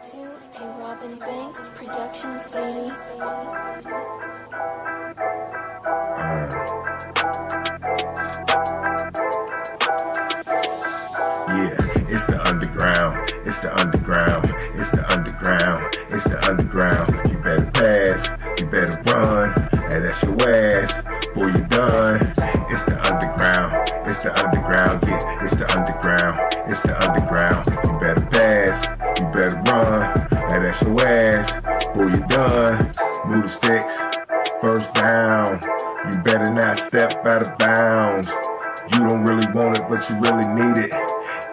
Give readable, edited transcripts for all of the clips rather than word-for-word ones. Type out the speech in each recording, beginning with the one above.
to a Robin Banks Productions, baby. Yeah, it's the underground, it's the underground, it's the underground, it's the underground. You better pass, you better run, and that's your ass, boy, you done. It's the underground, it's the underground, yeah, it's the underground, it's the underground. You better pass, you better run, and that's your ass, boy, you done. Move the sticks, first down, you better not step out of bounds. You don't really want it, but you really need it.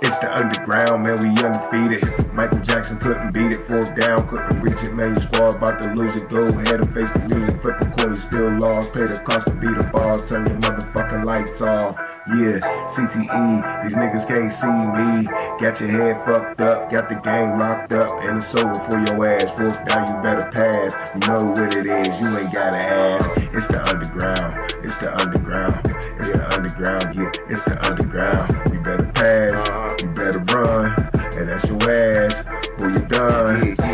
It's the underground, man, we undefeated. Michael Jackson couldn't beat it, fourth down, couldn't reach it, man, your squad about to lose it. Go ahead and face the music, flip a coin, you still lost. Pay the cost to beat the bars, turn your motherfucking lights off. Yeah, CTE, these niggas can't see me. Got your head fucked up, got the game locked up, and it's over for your ass. Fourth down, you better pass. You know what it is, you ain't gotta ask. It's the underground, it's the underground, it's the underground, yeah, it's the underground. You better pass, you better run, and that's your ass, boy, you done. It's the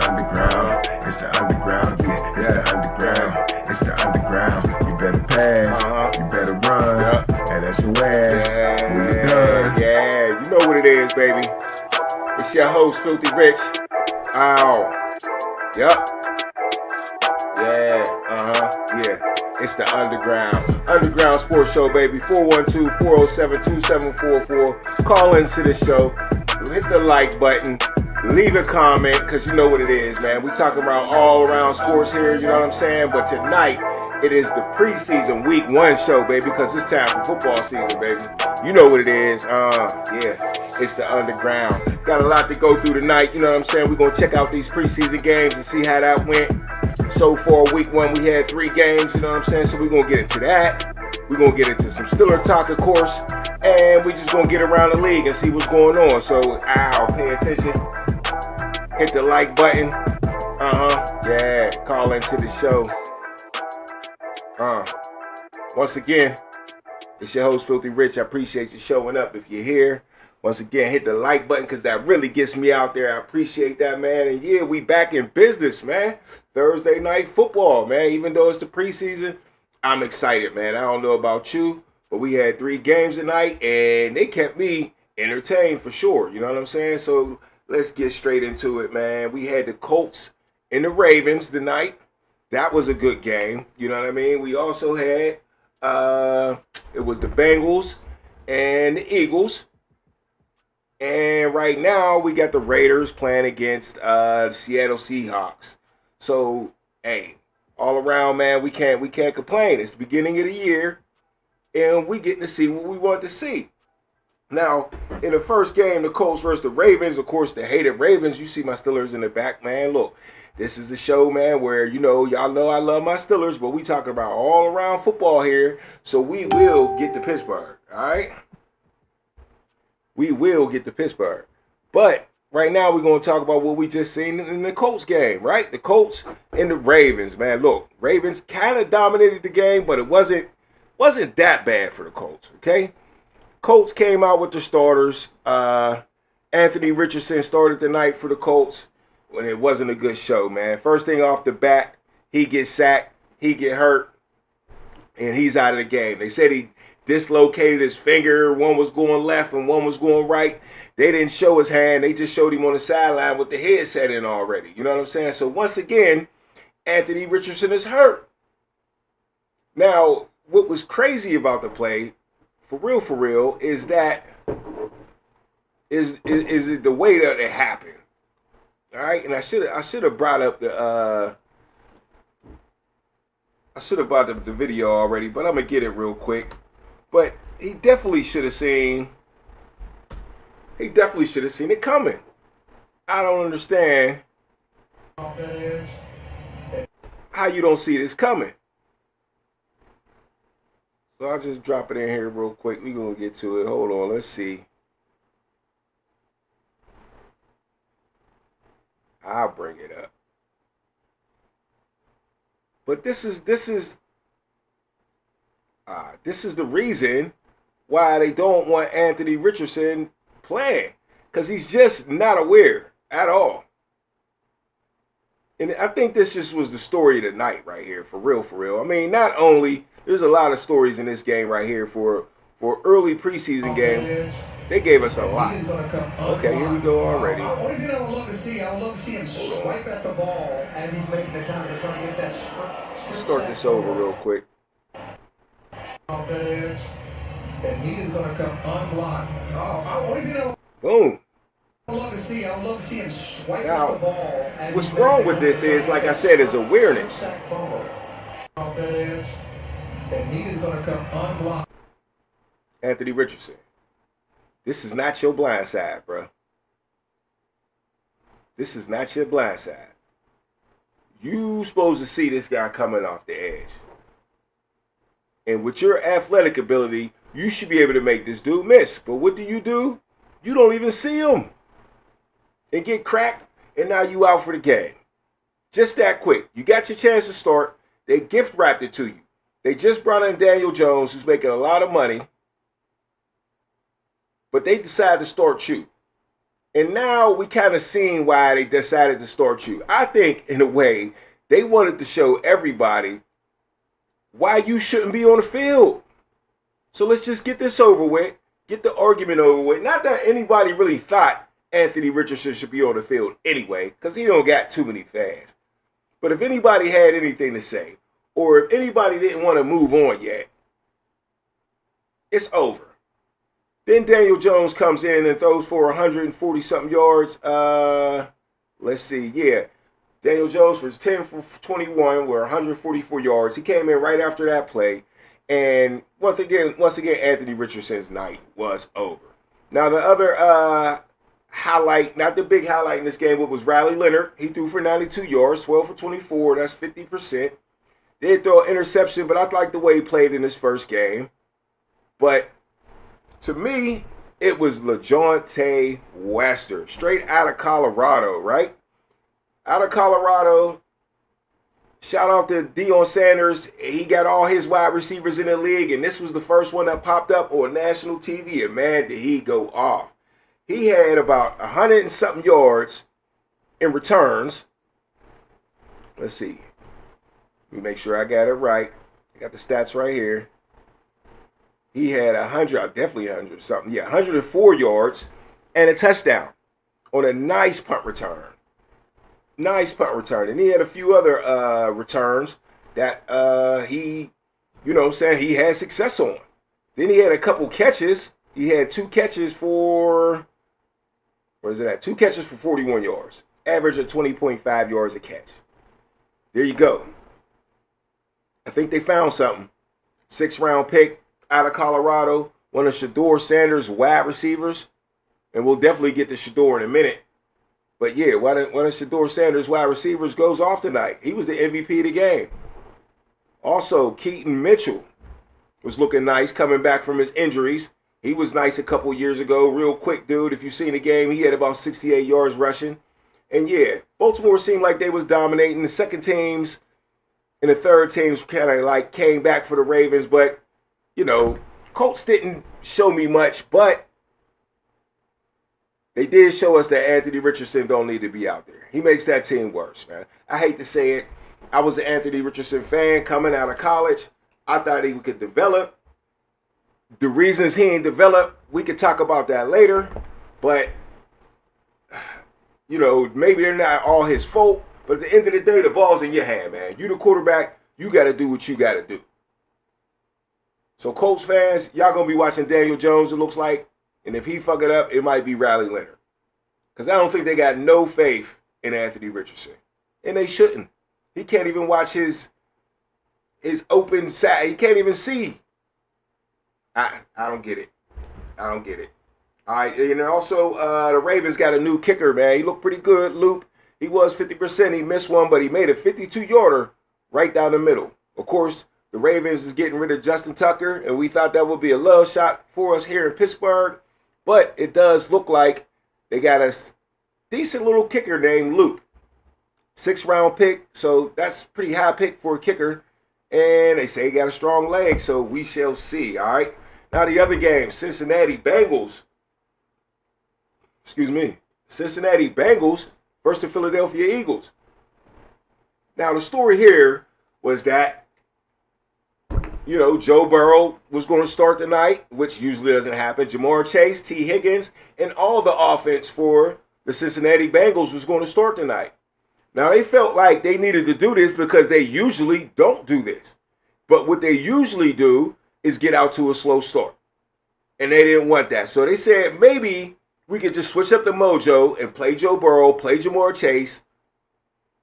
underground, it's the underground, yeah, it's the underground, it's the underground. You better pass, you better run, and that's your ass, boy, you done. Yeah, you know what it is, baby. It's your host, Filthy Rich. Ow. Yup. Yeah, yeah. It's the Underground Sports Show, baby. 412-407-2744. Call into the show. Hit the like button. Leave a comment, because you know what it is, man. We talking about all around sports here, you know what I'm saying? But tonight, it is the preseason week 1 show, baby, because it's time for football season, baby. You know what it is. Yeah, it's the Underground. Got a lot to go through tonight, you know what I'm saying? We're going to check out these preseason games and see how that went. So far, week 1, we had 3 games, you know what I'm saying? So we're going to get into that. We're going to get into some Steeler talk, of course. And we just going to get around the league and see what's going on. So, pay attention. Hit the like button. Yeah, call into the show. Once again, it's your host, Filthy Rich. I appreciate you showing up if you're here. Once again, hit the like button because that really gets me out there. I appreciate that, man. And yeah, we back in business, man. Thursday night football, man. Even though it's the preseason, I'm excited, man. I don't know about you, but we had 3 games tonight, and they kept me entertained for sure. You know what I'm saying? So let's get straight into it, man. We had the Colts and the Ravens tonight. That was a good game. You know what I mean? We also had, it was the Bengals and the Eagles. And right now, we got the Raiders playing against the Seattle Seahawks. So, hey, all around, man, we can't complain. It's the beginning of the year, and we getting to see what we want to see. Now, in the first game, the Colts versus the Ravens, of course, the hated Ravens. You see my Steelers in the back, man. Look, this is a show, man, where, you know, y'all know I love my Steelers, but we talking about all around football here, so we will get to Pittsburgh, all right? We will get to Pittsburgh. But right now, we're going to talk about what we just seen in the Colts game, right? The Colts and the Ravens, man. Look, Ravens kind of dominated the game, but it wasn't that bad for the Colts, okay? Colts came out with their starters. Anthony Richardson started the night for the Colts when it wasn't a good show, man. First thing off the bat, he gets sacked, he get hurt, and he's out of the game. They said he dislocated his finger. One was going left and one was going right. They didn't show his hand. They just showed him on the sideline with the headset in already. You know what I'm saying? So once again, Anthony Richardson is hurt. Now, what was crazy about the play, for real, is that is it the way that it happened. All right, and I should have brought up the the video already, but I'm gonna get it real quick. But he definitely should have seen it coming. I don't understand how you don't see this coming. So I'll just drop it in here real quick. We're gonna get to it. Hold on, let's see. I'll bring it up. But this is the reason why they don't want Anthony Richardson playing, because he's just not aware at all. And I think this just was the story of the night right here, for real, for real. I mean, not only, there's a lot of stories in this game right here for early preseason game. They gave us a lot. Okay, here we go already. Only thing I would love to see, I would love to see him swipe at the ball as he's making the time to try to get that Start this over real quick. And he is going to come unblocked. Only thing I Boom. would love to see, I would love to see him swipe Now, at the ball. As what's he's wrong making with the this time to is, try like to I get said, is that awareness. sack fumble. And he is going to come unblocked. Anthony Richardson. This is not your blind side, bro. This is not your blind side. You supposed to see this guy coming off the edge. And with your athletic ability, you should be able to make this dude miss. But what do? You don't even see him. And get cracked, and now you out for the game. Just that quick. You got your chance to start. They gift wrapped it to you. They just brought in Daniel Jones, who's making a lot of money. But they decided to start you. And now we kind of seen why they decided to start you. I think, in a way, they wanted to show everybody why you shouldn't be on the field. So let's just get this over with. Get the argument over with. Not that anybody really thought Anthony Richardson should be on the field anyway, because he don't got too many fans. But if anybody had anything to say, or if anybody didn't want to move on yet, it's over. Then Daniel Jones comes in and throws for 140-something yards. Let's see. Yeah. Daniel Jones was 10 for 21 with 144 yards. He came in right after that play. And once again, Anthony Richardson's night was over. Now, the other highlight, not the big highlight in this game, but was Riley Leonard. He threw for 92 yards, 12 for 24. That's 50%. Did throw an interception, but I like the way he played in his first game. But to me, it was LaJohntay Wester, straight out of Colorado, right? Out of Colorado. Shout out to Deion Sanders. He got all his wide receivers in the league, and this was the first one that popped up on national TV, and man, did he go off. He had about 100 and something yards in returns. Let's see. Let me make sure I got it right. I got the stats right here. He had 100, definitely 100 something. Yeah, 104 yards and a touchdown on a nice punt return. Nice punt return. And he had a few other returns that he, you know what I'm saying, he had success on. Then he had a couple catches. He had 2 catches for, where is it at? 2 catches for 41 yards. Average of 20.5 yards a catch. There you go. I think they found something. 6th-round pick out of Colorado. One of Shedeur Sanders' wide receivers. And we'll definitely get to Shedeur in a minute. But yeah, one of Shedeur Sanders' wide receivers goes off tonight. He was the MVP of the game. Also, Keaton Mitchell was looking nice coming back from his injuries. He was nice a couple years ago. Real quick dude. If you've seen the game, he had about 68 yards rushing. And yeah, Baltimore seemed like they was dominating. The second teams and the third teams kind of like came back for the Ravens. But, you know, Colts didn't show me much. But they did show us that Anthony Richardson don't need to be out there. He makes that team worse, man. I hate to say it. I was an Anthony Richardson fan coming out of college. I thought he could develop. The reasons he ain't developed, we could talk about that later. But, you know, maybe they're not all his fault. But at the end of the day, the ball's in your hand, man. You the quarterback. You got to do what you got to do. So, Colts fans, y'all going to be watching Daniel Jones, it looks like. And if he fuck it up, it might be Riley Leonard. Because I don't think they got no faith in Anthony Richardson. And they shouldn't. He can't even watch his open side. He can't even see. I don't get it. I don't get it. All right. And also, the Ravens got a new kicker, man. He looked pretty good, Loop. He was 50%. He missed one, but he made a 52-yarder right down the middle. Of course, the Ravens is getting rid of Justin Tucker, and we thought that would be a love shot for us here in Pittsburgh. But it does look like they got a decent little kicker named Luke. 6th-round pick, so that's pretty high pick for a kicker. And they say he got a strong leg, so we shall see, all right? Now the other game, Cincinnati Bengals versus the Philadelphia Eagles. Now, the story here was that, Joe Burrow was going to start tonight, which usually doesn't happen. Jamar Chase, T. Higgins, and all the offense for the Cincinnati Bengals was going to start tonight. Now, they felt like they needed to do this because they usually don't do this. But what they usually do is get out to a slow start. And they didn't want that. So they said maybe we could just switch up the mojo and play Joe Burrow, play Jamar Chase.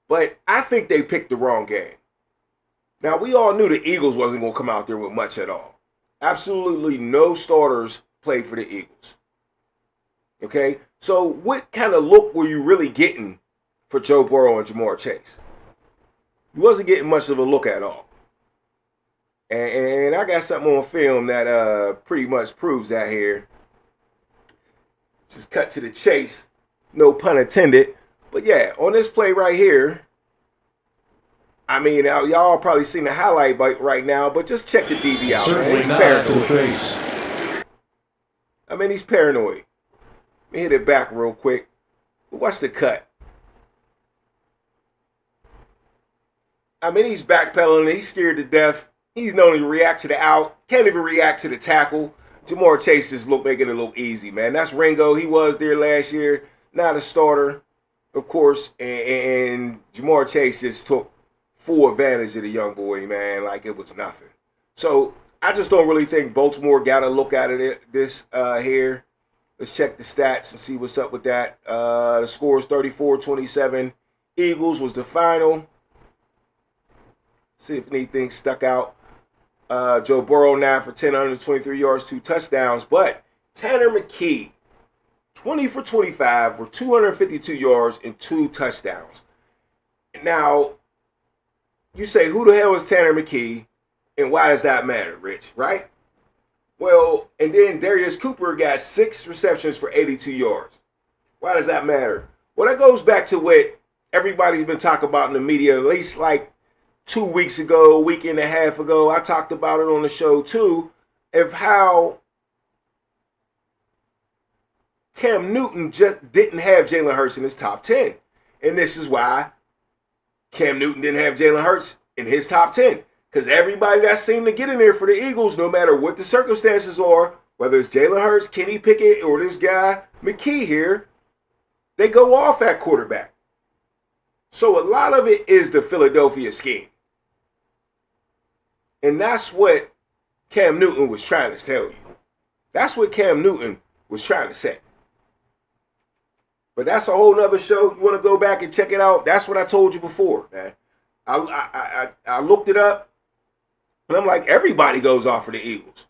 But I think they picked the wrong game. Now, we all knew the Eagles wasn't going to come out there with much at all. Absolutely no starters played for the Eagles. Okay? So what kind of look were you really getting for Joe Burrow and Jamar Chase? You wasn't getting much of a look at all. And I got something on film that pretty much proves that here. Just cut to the chase. No pun intended. But yeah, on this play right here, I mean, y'all probably seen the highlight right now, but just check the DB out. Certainly man. He's not to the face. I mean, he's paranoid. Let me hit it back real quick. Watch the cut. I mean, he's backpedaling. He's scared to death. He's known to react to the out. Can't even react to the tackle. Jamar Chase just making it look easy, man. That's Ringo. He was there last year. Not a starter, of course. And Jamar Chase just took full advantage of the young boy, man, like it was nothing. So I just don't really think Baltimore got a look at it this here. Let's check the stats and see what's up with that. The score is 34-27. Eagles was the final. See if anything stuck out. Joe Burrow 9 for 10, 123 yards, 2 touchdowns. But Tanner McKee, 20 for 25 for 252 yards and 2 touchdowns. Now, you say, who the hell is Tanner McKee, and why does that matter, Rich, right? Well, and then Darius Cooper got 6 receptions for 82 yards. Why does that matter? Well, that goes back to what everybody's been talking about in the media, at least like 2 weeks ago, a week and a half ago. I talked about it on the show, too, of how Cam Newton just didn't have Jalen Hurts in his top 10. And this is why Cam Newton didn't have Jalen Hurts in his top 10. Because everybody that seemed to get in there for the Eagles, no matter what the circumstances are, whether it's Jalen Hurts, Kenny Pickett, or this guy McKee here, they go off at quarterback. So a lot of it is the Philadelphia scheme. And that's what Cam Newton was trying to tell you. That's what Cam Newton was trying to say. But that's a whole nother show. You want to go back and check it out? That's what I told you before, man. I looked it up, and I'm like, everybody goes off for the Eagles.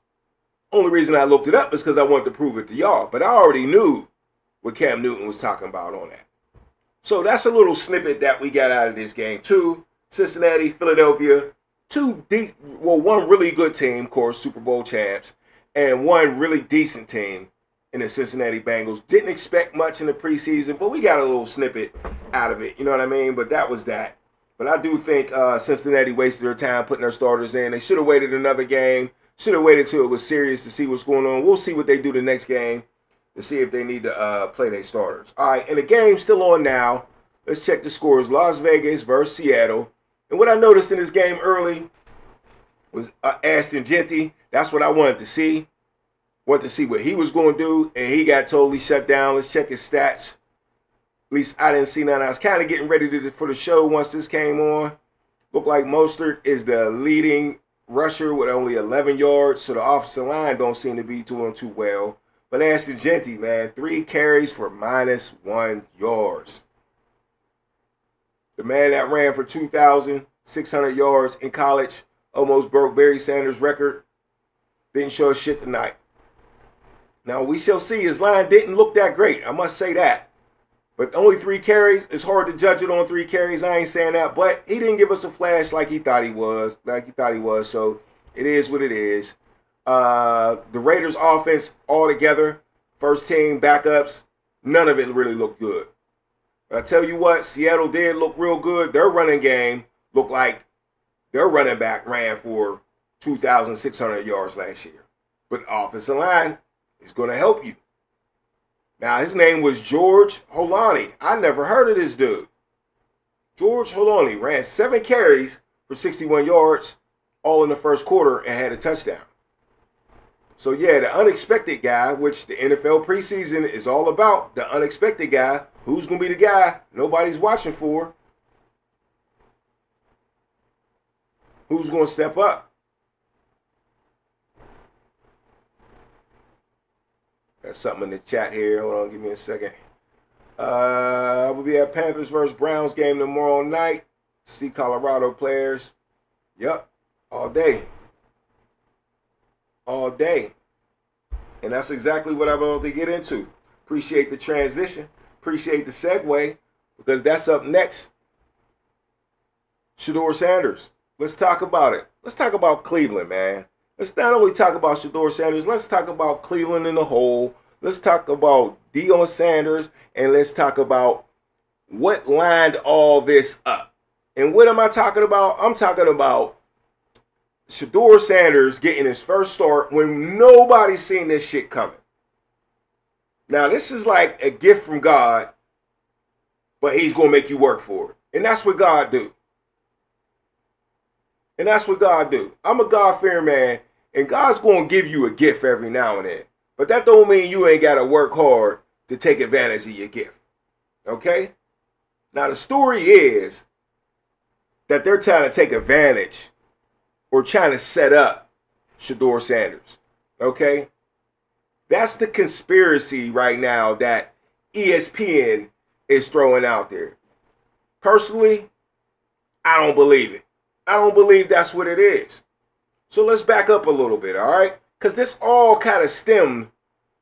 Only reason I looked it up is because I wanted to prove it to y'all. But I already knew what Cam Newton was talking about on that. So that's a little snippet that we got out of this game. 2, Cincinnati, Philadelphia. One really good team, of course, Super Bowl champs, and one really decent team in the Cincinnati Bengals. Didn't expect much in the preseason, but we got a little snippet out of it. You know what I mean? But that was that. But I do think Cincinnati wasted their time putting their starters in. They should have waited another game. Should have waited till it was serious to see what's going on. We'll see what they do the next game to see if they need to play their starters. All right, and the game's still on now. Let's check the scores. Las Vegas versus Seattle. And what I noticed in this game early was Ashton Genty. That's what I wanted to see. Wanted to see what he was going to do, and he got totally shut down. Let's check his stats. At least I didn't see none. I was kind of getting ready for the show once this came on. Looked like Mostert is the leading rusher with only 11 yards, so the offensive line don't seem to be doing too well. But Ashton Genty, man, 3 carries for -1 yards. The man that ran for 2,600 yards in college almost broke Barry Sanders' record. Didn't show us shit tonight. Now, we shall see. His line didn't look that great. I must say that. But only 3 carries. It's hard to judge it on 3 carries. I ain't saying that. But he didn't give us a flash like he thought he was. So it is what it is. The Raiders' offense altogether, first team backups, none of it really looked good. But I tell you what, Seattle did look real good. Their running game looked like their running back ran for 2,600 yards last year. But offensive line is going to help you. Now, his name was George Holani. I never heard of this dude. George Holoney ran 7 carries for 61 yards, all in the first quarter, and had a touchdown. So yeah, the unexpected guy, which the NFL preseason is all about, the unexpected guy, who's going to be the guy nobody's watching for, who's going to step up. Got something in the chat here. Hold on, give me a second. We'll be at Panthers versus Browns game tomorrow night. See Colorado players. Yep, all day. All day. And that's exactly what I'm about to get into. Appreciate the transition. Appreciate the segue, because that's up next. Shedeur Sanders. Let's talk about it. Let's talk about Cleveland, man. Let's not only talk about Shedeur Sanders, let's talk about Cleveland in the whole. Let's talk about Deion Sanders, and let's talk about what lined all this up. And what am I talking about? I'm talking about Shedeur Sanders getting his first start when nobody's seen this shit coming. Now, this is like a gift from God, but he's going to make you work for it. And that's what God do. And that's what God do. I'm a God-fearing man, and God's going to give you a gift every now and then. But that don't mean you ain't got to work hard to take advantage of your gift. Okay? Now, the story is that they're trying to take advantage or trying to set up Shedeur Sanders. Okay? That's the conspiracy right now that ESPN is throwing out there. Personally, I don't believe it. I don't believe that's what it is. So let's back up a little bit, all right? Because this all kind of stemmed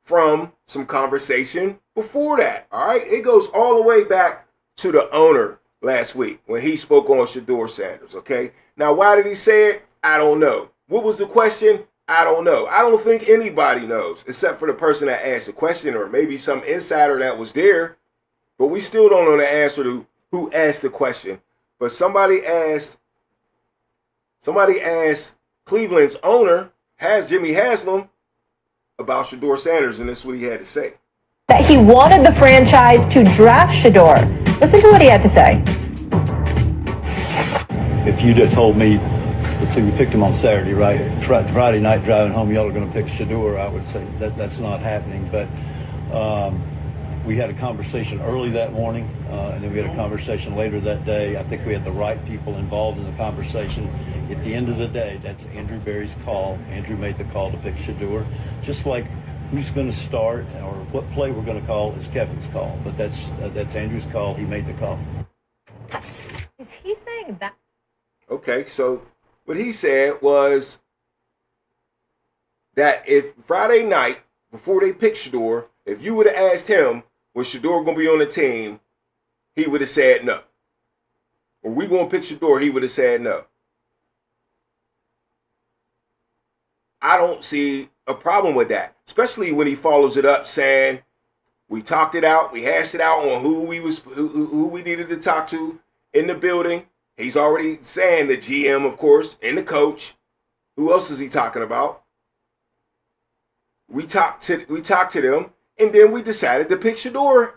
from some conversation before that, all right? It goes all the way back to the owner last week when he spoke on Shedeur Sanders, okay? Now, why did he say it? I don't know. What was the question? I don't know. I don't think anybody knows except for the person that asked the question, or maybe some insider that was there. But we still don't know the answer to who asked the question. But somebody asked Cleveland's owner, Jimmy Haslam, about Shedeur Sanders, and this is what he had to say. That he wanted the franchise to draft Shedeur. Listen to what he had to say. If you'd have told me, let's say we picked him on Saturday, right? Friday night driving home, y'all are going to pick Shedeur, I would say that's not happening. But we had a conversation early that morning, and then we had a conversation later that day. I think we had the right people involved in the conversation. At the end of the day, that's Andrew Berry's call. Andrew made the call to pick Shedeur. Just like who's going to start or what play we're going to call is Kevin's call. But that's Andrew's call. He made the call. Is he saying that? Okay, so what he said was that if Friday night, before they picked Shedeur, if you would have asked him, was Shedeur going to be on the team, he would have said no. Or we going to pick Shedeur, he would have said no. I don't see a problem with that, especially when he follows it up saying, we talked it out, we hashed it out on who we needed to talk to in the building. He's already saying the GM, of course, and the coach. Who else is he talking about? We talked to them, and then we decided to pick Shedeur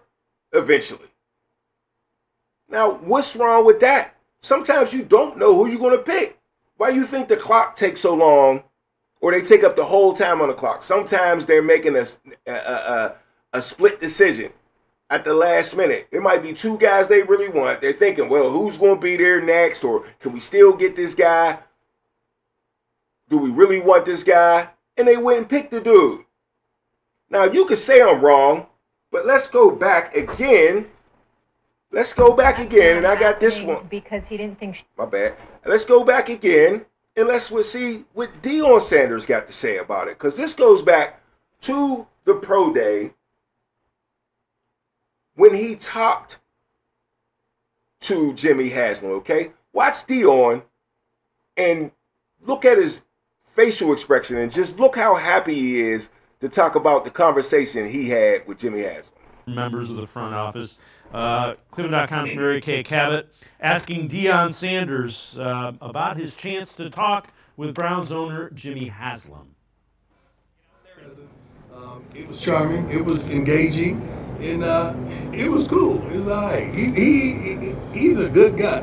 eventually. Now, what's wrong with that? Sometimes you don't know who you're going to pick. Why do you think the clock takes so long, or they take up the whole time on the clock? Sometimes they're making a split decision at the last minute. There might be 2 guys they really want. They're thinking, well, who's going to be there next? Or can we still get this guy? Do we really want this guy? And they went and picked the dude. Now, you could say I'm wrong, but let's go back again. Let's go back again, and I got this one. Because he didn't think... My bad. Let's go back again, and let's see what Deion Sanders got to say about it. Because this goes back to the pro day when he talked to Jimmy Haslam, okay? Watch Deion and look at his facial expression and just look how happy he is to talk about the conversation he had with Jimmy Haslam. Members of the front office. Cleveland.com's Mary Kay Cabot asking Deion Sanders about his chance to talk with Browns owner Jimmy Haslam. It was charming. It was engaging. And it was cool. It was all right. He's a good guy,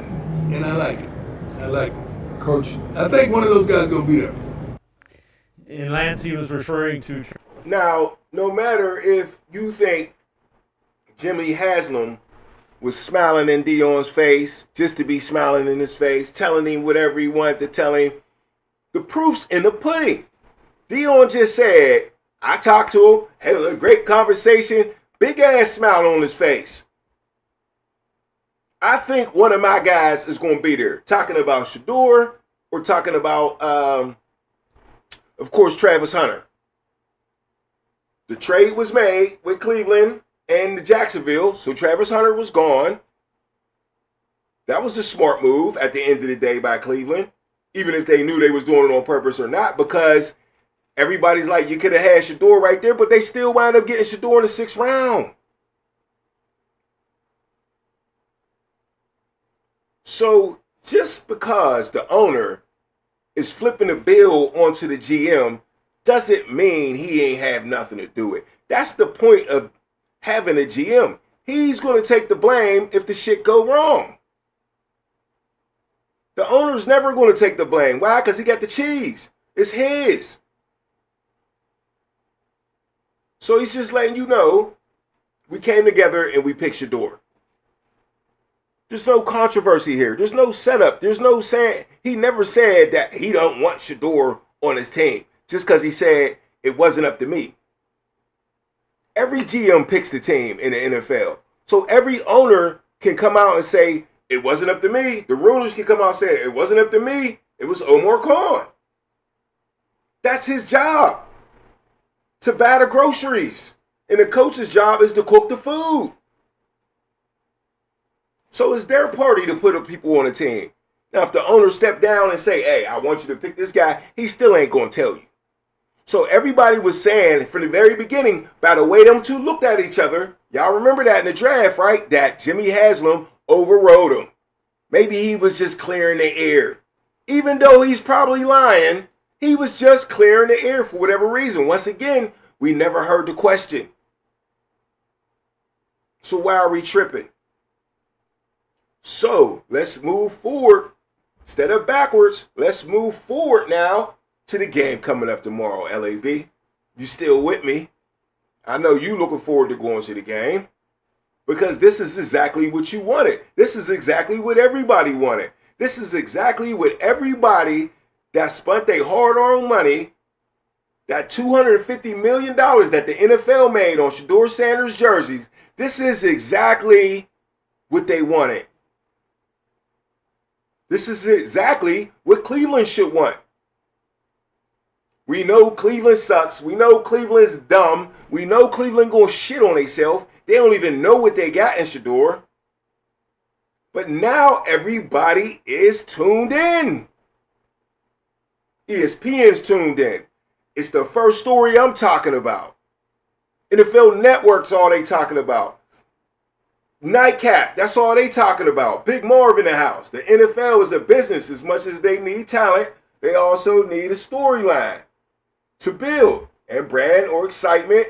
and I like it. I like it. Coach, I think one of those guys gonna be there. And Lancey was referring to. Now, no matter if you think Jimmy Haslam was smiling in Dion's face just to be smiling in his face, telling him whatever he wanted to tell him, the proof's in the pudding. Dion just said, I talked to him, had a great conversation, big ass smile on his face. I think one of my guys is going to be there, talking about Shador or talking about, of course, Travis Hunter. The trade was made with Cleveland and Jacksonville, so Travis Hunter was gone. That was a smart move at the end of the day by Cleveland, even if they knew they was doing it on purpose or not, because everybody's like, you could have had Shador right there, but they still wound up getting Shador in the 6th round. So just because the owner is flipping the bill onto the GM doesn't mean he ain't have nothing to do with it. That's the point of having a GM. He's going to take the blame if the shit go wrong. The owner's never going to take the blame. Why? Because he got the cheese. It's his. So he's just letting you know, we came together and we picked Shador. There's no controversy here. There's no setup. There's no saying. He never said that he don't want Shador on his team just because he said it wasn't up to me. Every GM picks the team in the NFL. So every owner can come out and say, it wasn't up to me. The rulers can come out and say, it wasn't up to me. It was Omar Khan. That's his job, to buy the groceries. And the coach's job is to cook the food. So it's their party to put people on the team. Now, if the owner step down and say, hey, I want you to pick this guy, he still ain't going to tell you. So everybody was saying from the very beginning, by the way them two looked at each other, y'all remember that in the draft, right? That Jimmy Haslam overrode him. Maybe he was just clearing the air. Even though he's probably lying, he was just clearing the air for whatever reason. Once again, we never heard the question. So why are we tripping? So let's move forward. Instead of backwards, let's move forward now to the game coming up tomorrow, LAB. You still with me? I know you looking forward to going to the game because this is exactly what you wanted. This is exactly what everybody wanted. This is exactly what everybody that spent their hard-earned money, that $250 million that the NFL made on Shador Sanders jerseys, this is exactly what they wanted. This is exactly what Cleveland should want. We know Cleveland sucks. We know Cleveland's dumb. We know Cleveland gonna shit on themselves. They don't even know what they got in Shador. But now everybody is tuned in. ESPN's tuned in. It's the first story I'm talking about. NFL Network's all they talking about. Nightcap, that's all they talking about. Big Marv in the house. The NFL is a business. As much as they need talent, they also need a storyline to build and brand or excitement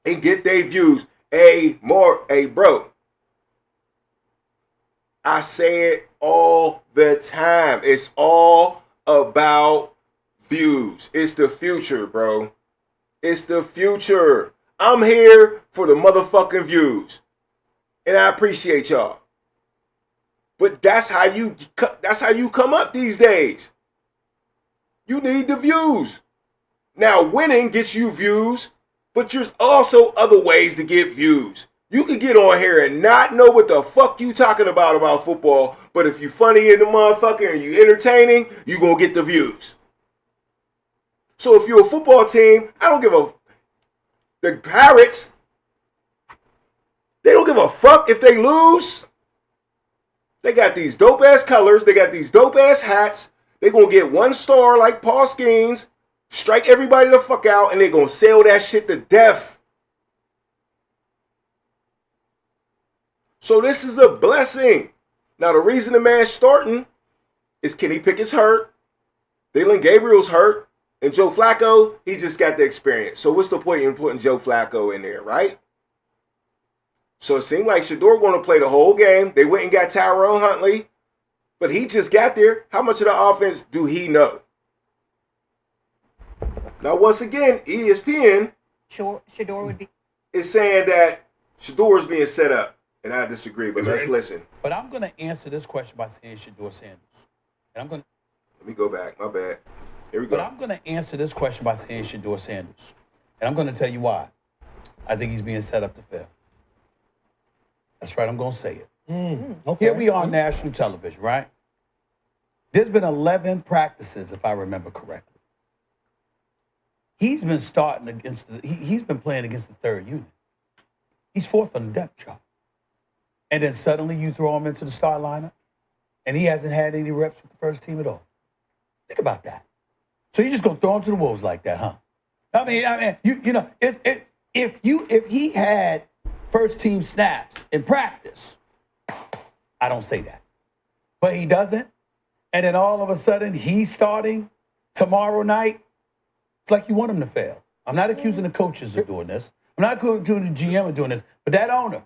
and get their views. Hey, bro. I say it all the time. It's all about views. It's the future, bro. It's the future. I'm here for the motherfucking views. And I appreciate y'all. But that's how you come up these days. You need the views. Now, winning gets you views, but there's also other ways to get views. You can get on here and not know what the fuck you talking about football, but if you funny in the motherfucker and you entertaining, you gonna get the views. So if you're a football team, I don't give a... The Pirates... They don't give a fuck if they lose. They got these dope-ass colors. They got these dope-ass hats. They're going to get 1 star like Paul Skeens, strike everybody the fuck out, and they're going to sell that shit to death. So this is a blessing. Now, the reason the man's starting is Kenny Pickett's hurt, Dylan Gabriel's hurt, and Joe Flacco, he just got the experience. So what's the point in putting Joe Flacco in there, right? So it seemed like Shador going to play the whole game. They went and got Tyrone Huntley, but he just got there. How much of the offense do he know? Now, once again, ESPN Shador would be. is saying that Shador is being set up, and I disagree. But let's listen. But I'm going to answer this question by saying Shador Sanders. And I'm going to. Let me go back. My bad. Here we go. But I'm going to answer this question by saying Shador Sanders. And I'm going to tell you why. I think he's being set up to fail. That's right. I'm going to say it. Okay. Here we are on national television, right? There's been 11 practices, if I remember correctly. He's been starting against he's been playing against the third unit. He's fourth on the depth chart. And then suddenly you throw him into the start lineup, and he hasn't had any reps with the first team at all. Think about that. So you're just gonna throw him to the wolves like that, huh? I mean, you know, if he had first team snaps in practice, I don't say that, but he doesn't, and then all of a sudden he's starting tomorrow night. It's like you want him to fail. I'm not accusing the coaches of doing this. I'm not accusing the GM of doing this, but that owner,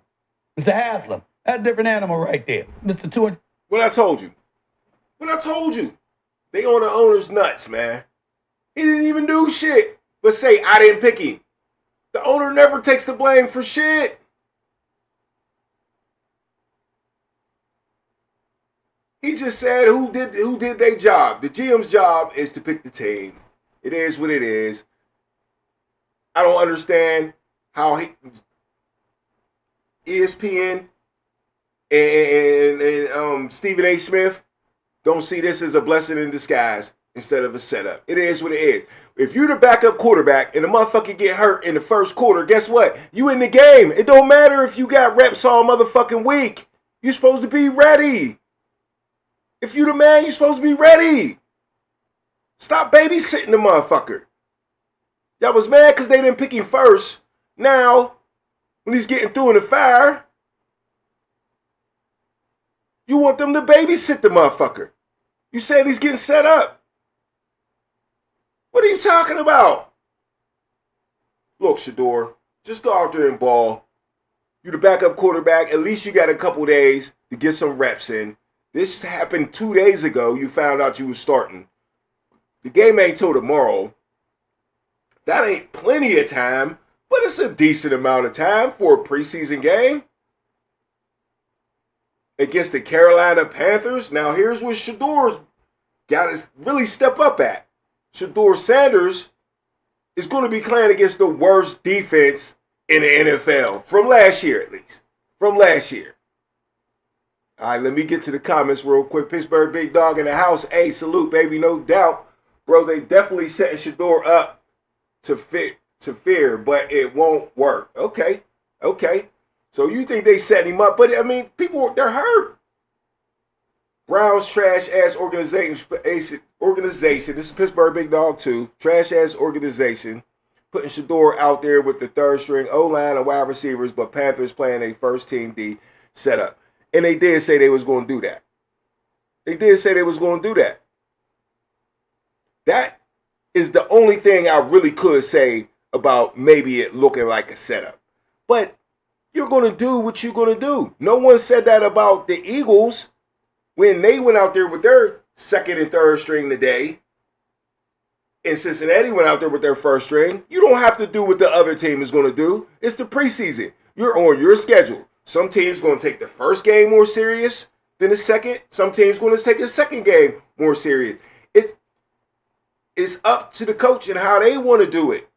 Mr. Haslam, that's a different animal right there, Mr. 200. What I told you. They on the owner's nuts, man. He didn't even do shit but say, I didn't pick him. The owner never takes the blame for shit. He just said who did their job. The GM's job is to pick the team. It is what it is. I don't understand how ESPN and Stephen A. Smith don't see this as a blessing in disguise instead of a setup. It is what it is. If you're the backup quarterback and the motherfucker get hurt in the first quarter, guess what? You in the game. It don't matter if you got reps all motherfucking week. You're supposed to be ready. If you the man, you're supposed to be ready. Stop babysitting the motherfucker. Y'all was mad because they didn't pick him first. Now, when he's getting through in the fire, you want them to babysit the motherfucker. You said he's getting set up. What are you talking about? Look, Shador, just go out there and ball. You the backup quarterback. At least you got a couple days to get some reps in. This happened 2 days ago. You found out you was starting. The game ain't till tomorrow. That ain't plenty of time, but it's a decent amount of time for a preseason game against the Carolina Panthers. Now, here's what Shador's got to really step up at. Shador Sanders is going to be playing against the worst defense in the NFL from last year, at least. From last year. All right, let me get to the comments real quick. Pittsburgh Big Dog in the house. Hey, salute, baby, no doubt. Bro, they definitely setting Shador up to fear, but it won't work. Okay. So you think they set him up, but I mean, people, they're hurt. Browns trash-ass organization. This is Pittsburgh Big Dog 2. Trash-ass organization. Putting Shador out there with the third string O-line and wide receivers, but Panthers playing a first-team D setup. And they did say they was going to do that. That is the only thing I really could say about maybe it looking like a setup. But you're going to do what you're going to do. No one said that about the Eagles when they went out there with their second and third string today. And Cincinnati went out there with their first string. You don't have to do what the other team is going to do. It's the preseason. You're on your schedule. Some teams going to take the first game more serious than the second. Some teams going to take the second game more serious. It's up to the coach and how they want to do it.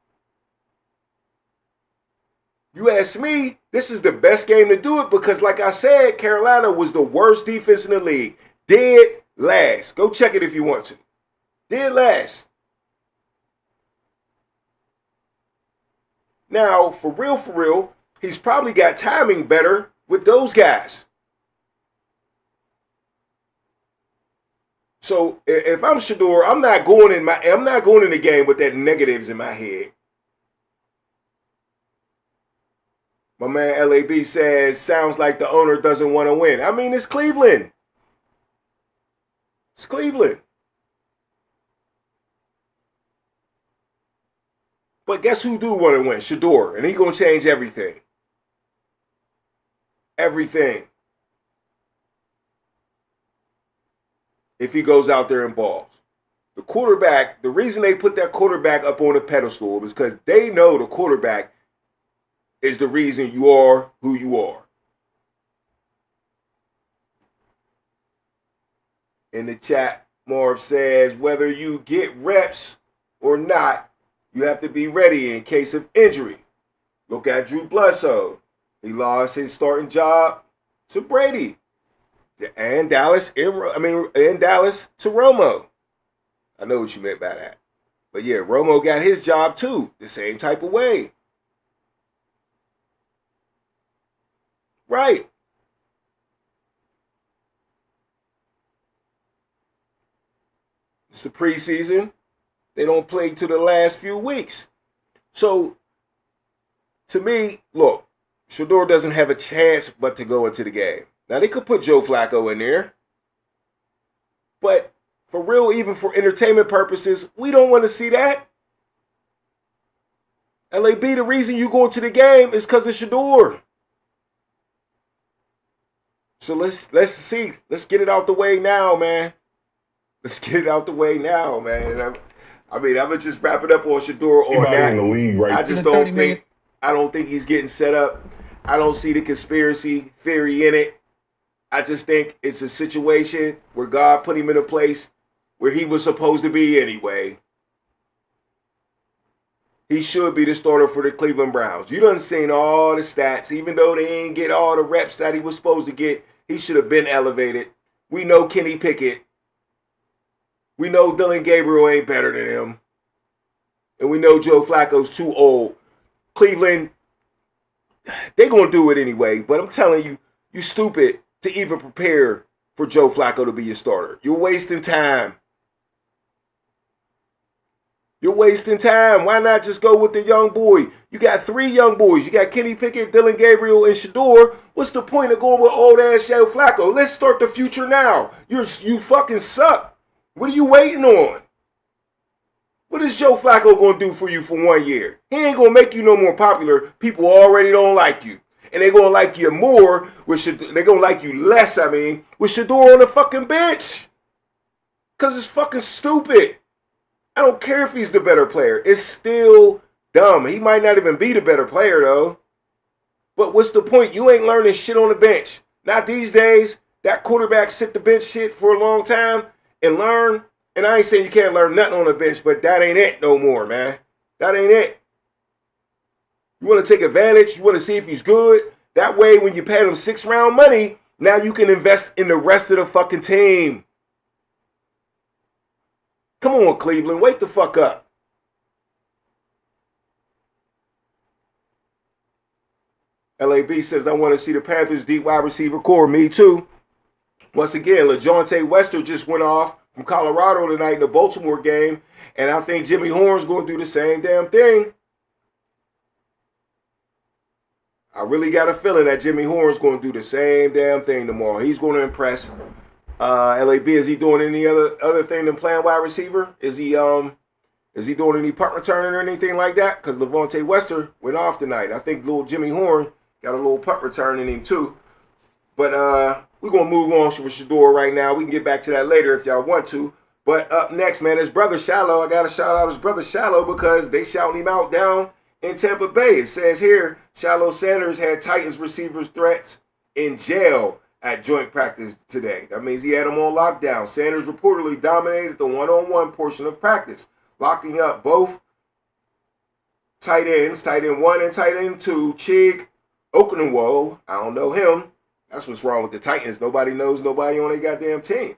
You ask me, this is the best game to do it because, like I said, Carolina was the worst defense in the league. Dead last. Go check it if you want to. Dead last. Now, for real, he's probably got timing better with those guys. So if I'm Shador, I'm not going in the game with that negatives in my head. My man LAB says, sounds like the owner doesn't want to win. I mean, it's Cleveland. It's Cleveland. But guess who do want to win? Shador. And he's going to change everything. everything if he goes out there and balls. The quarterback, the reason they put that quarterback up on a pedestal is because they know the quarterback is the reason you are who you are. In the chat, Marv says, whether you get reps or not, you have to be ready in case of injury. Look at Drew Bledsoe. He lost his starting job to Brady. And Dallas to Romo. I know what you meant by that. But yeah, Romo got his job too, the same type of way. Right. It's the preseason. They don't play to the last few weeks. So, to me, look, Shador doesn't have a chance but to go into the game. Now, they could put Joe Flacco in there. But for real, even for entertainment purposes, we don't want to see that. LAB, the reason you go to the game is because of Shador. So let's see. Let's get it out the way now, man. Let's get it out the way now, man. I'm gonna just wrap it up on Shador on that. In the league, right? I just don't think he's getting set up. I don't see the conspiracy theory in it. I just think it's a situation where God put him in a place where he was supposed to be anyway. He should be the starter for the Cleveland Browns. You done seen all the stats. Even though they ain't get all the reps that he was supposed to get, he should have been elevated. We know Kenny Pickett. We know Dylan Gabriel ain't better than him. And we know Joe Flacco's too old. Cleveland, they going to do it anyway. But I'm telling you, you stupid to even prepare for Joe Flacco to be your starter. You're wasting time. You're wasting time. Why not just go with the young boy? You got 3 young boys. You got Kenny Pickett, Dylan Gabriel, and Shador. What's the point of going with old-ass Joe Flacco? Let's start the future now. You fucking suck. What are you waiting on? What is Joe Flacco going to do for you for 1 year? He ain't going to make you no more popular. People already don't like you. And they're going to like you more. They're going to like you less, with Shador on the fucking bench. Because it's fucking stupid. I don't care if he's the better player. It's still dumb. He might not even be the better player, though. But what's the point? You ain't learning shit on the bench. Not these days. That quarterback sit the bench shit for a long time and learn. And I ain't saying you can't learn nothing on the bench, but that ain't it no more, man. That ain't it. You want to take advantage. You want to see if he's good. That way, when you pay him 6th-round money, now you can invest in the rest of the fucking team. Come on, Cleveland. Wake the fuck up. LAB says, I want to see the Panthers' deep wide receiver core. Me too. Once again, LaJohntay Wester just went off from Colorado tonight in the Baltimore game, and I think Jimmy Horn's going to do the same damn thing. I really got a feeling that Jimmy Horn's going to do the same damn thing tomorrow. He's going to impress. LAB, is he doing any other thing than playing wide receiver? Is he doing any punt returning or anything like that? Because LaJohntay Wester went off tonight. I think little Jimmy Horn got a little punt return in him too. But we're going to move on with Shador right now. We can get back to that later if y'all want to. But up next, man, his brother Shallow. I got to shout out his brother Shallow because they shouting him out down in Tampa Bay. It says here, Shallow Sanders had Titans receivers threats in jail at joint practice today. That means he had them on lockdown. Sanders reportedly dominated the one-on-one portion of practice, locking up both tight ends, tight end 1 and tight end 2, Chig Okonkwo. I don't know him. That's what's wrong with the Titans. Nobody knows nobody on their goddamn team.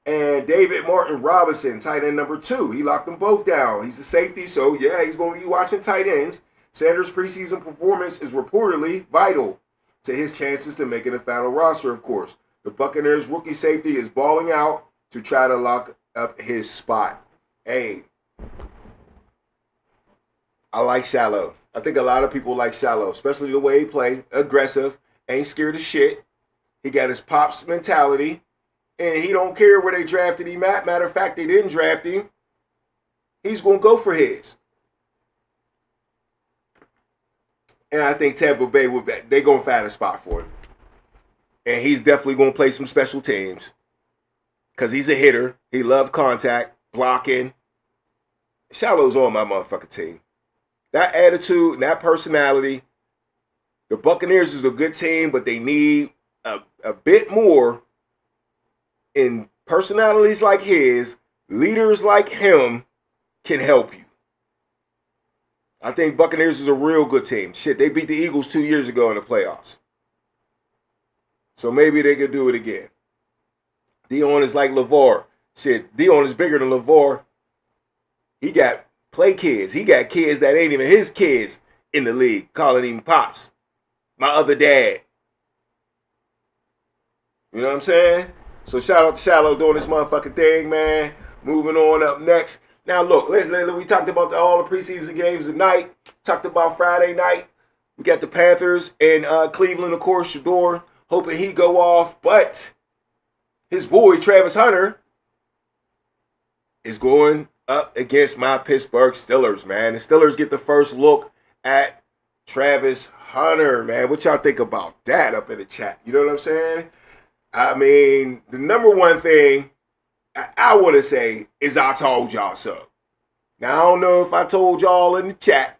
And David Martin Robinson, tight end number 2. He locked them both down. He's a safety, so yeah, he's going to be watching tight ends. Sanders' preseason performance is reportedly vital to his chances to make the final roster, of course. The Buccaneers rookie safety is balling out to try to lock up his spot. Hey, I like Shallow. I think a lot of people like Shallow, especially the way he play. Aggressive, ain't scared of shit. He got his pops mentality, and he don't care where they drafted him at. Matter of fact, they didn't draft him. He's going to go for his. And I think Tampa Bay, they're going to find a spot for him. And he's definitely going to play some special teams because he's a hitter. He loves contact, blocking. Shallow's on my motherfucking team. That attitude and that personality. The Buccaneers is a good team, but they need a bit more in personalities like his. Leaders like him can help you. I think Buccaneers is a real good team. Shit, they beat the Eagles 2 years ago in the playoffs. So maybe they could do it again. Dion is like LeVar. Shit, Dion is bigger than LeVar. He got play kids. He got kids that ain't even his kids in the league, calling him Pops. My other dad. You know what I'm saying? So shout out to Shallow doing this motherfucking thing, man. Moving on up next. Now look, we talked about all the preseason games tonight. Talked about Friday night. We got the Panthers and Cleveland, of course, Shador. Hoping he go off. But his boy, Travis Hunter, is going up against my Pittsburgh Steelers, man. The Steelers get the first look at Travis Hunter, man. What y'all think about that up in the chat? You know what I'm saying? I mean, the number one thing I want to say is I told y'all so. Now, I don't know if I told y'all in the chat,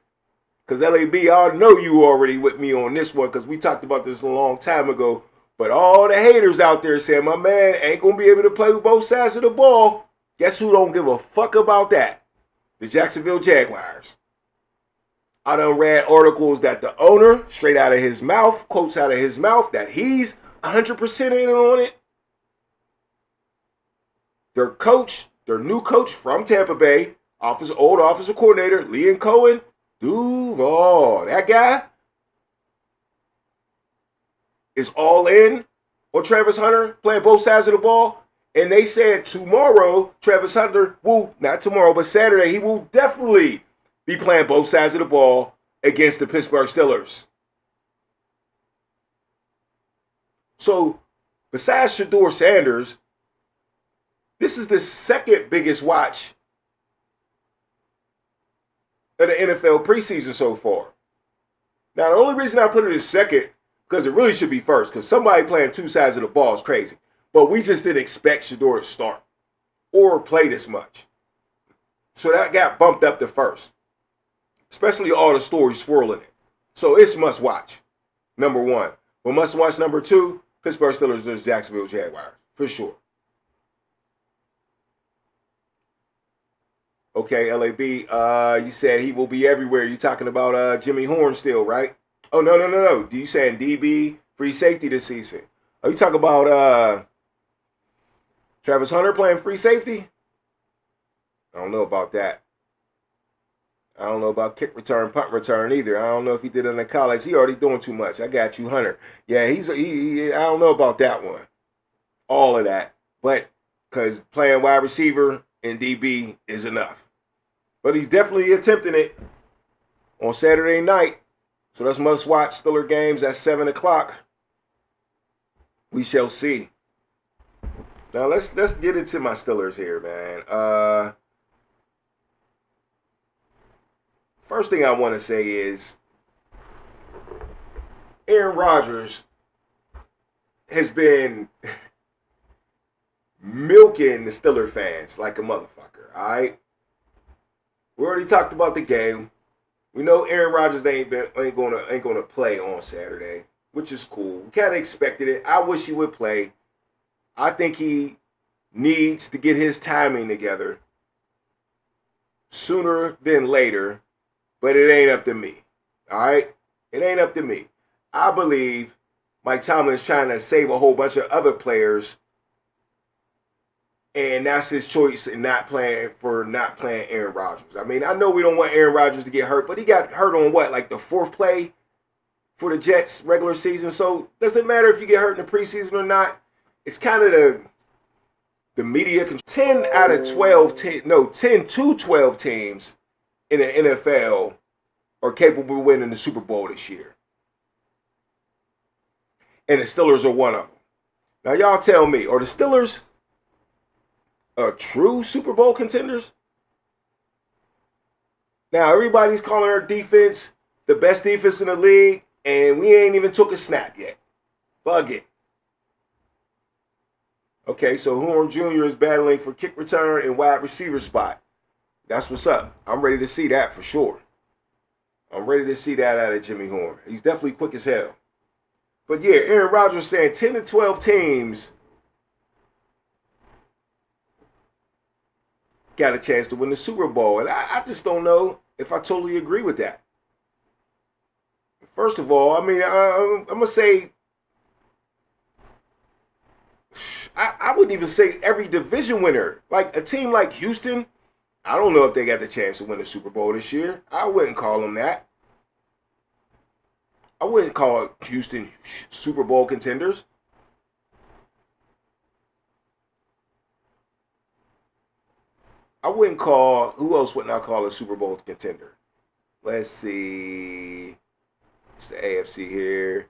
because LAB, I know you already with me on this one, because we talked about this a long time ago. But all the haters out there saying, my man ain't going to be able to play with both sides of the ball. Guess who don't give a fuck about that? The Jacksonville Jaguars. I done read articles that the owner, straight out of his mouth, quotes out of his mouth, that he's 100% in on it. Their coach, their new coach from Tampa Bay, old offensive coordinator, Liam Cohen, Duval, that guy is all in on Travis Hunter playing both sides of the ball. And they said tomorrow, Travis Hunter will, not tomorrow, but Saturday, he will definitely be playing both sides of the ball against the Pittsburgh Steelers. So, besides Shador Sanders, this is the second biggest watch of the NFL preseason so far. Now, the only reason I put it as second, because it really should be first, because somebody playing two sides of the ball is crazy. But we just didn't expect Shador to start or play this much. So that got bumped up to first. Especially all the stories swirling it. So it's must watch, number one. But must watch number two, Pittsburgh Steelers versus Jacksonville Jaguars, for sure. Okay, LAB, you said he will be everywhere. You talking about Jimmy Horn still, right? Oh, no. You saying DB, free safety this season? Are you talking about Travis Hunter playing free safety? I don't know about that. I don't know about kick return, punt return either. I don't know if he did it in college. He already doing too much. I got you, Hunter. Yeah, he I don't know about that one. All of that. But because playing wide receiver and DB is enough. But he's definitely attempting it on Saturday night. So that's must-watch Steeler games at 7 o'clock. We shall see. Now let's get into my Steelers here, man. First thing I want to say is Aaron Rodgers has been milking the Steeler fans like a motherfucker, all right? We already talked about the game. We know Aaron Rodgers ain't gonna play on Saturday, which is cool. We kind of expected it. I wish he would play. I think he needs to get his timing together sooner than later. But it ain't up to me, all right? It ain't up to me. I believe Mike Tomlin is trying to save a whole bunch of other players, and that's his choice in not playing Aaron Rodgers. I mean, I know we don't want Aaron Rodgers to get hurt, but he got hurt on what, like the fourth play for the Jets regular season? So doesn't matter if you get hurt in the preseason or not. It's kind of the media. 10 to 12 teams in the NFL are capable of winning the Super Bowl this year. And the Steelers are one of them. Now, y'all tell me, are the Steelers true Super Bowl contenders? Now, everybody's calling our defense the best defense in the league, and we ain't even took a snap yet. Bug it. Okay, so Horn Jr. is battling for kick return and wide receiver spot. That's what's up. I'm ready to see that for sure. I'm ready to see that out of Jimmy Horn. He's definitely quick as hell. But yeah, Aaron Rodgers saying 10 to 12 teams got a chance to win the Super Bowl. And I just don't know if I totally agree with that. First of all, I mean, I'm going to say, I wouldn't even say every division winner. Like a team like Houston, I don't know if they got the chance to win the Super Bowl this year. I wouldn't call them that. I wouldn't call Houston Super Bowl contenders. I wouldn't call, who else wouldn't I call a Super Bowl contender? Let's see. It's the AFC here.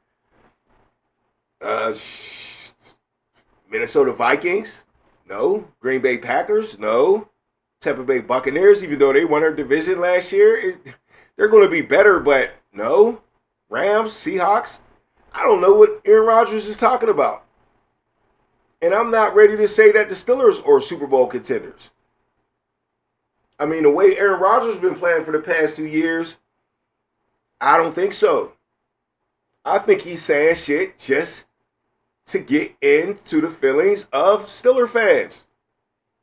Minnesota Vikings? No. Green Bay Packers? No. Tampa Bay Buccaneers, even though they won their division last year, they're going to be better, but no. Rams, Seahawks? I don't know what Aaron Rodgers is talking about. And I'm not ready to say that the Steelers are Super Bowl contenders. I mean, the way Aaron Rodgers has been playing for the past 2 years, I don't think so. I think he's saying shit just to get into the feelings of Steeler fans.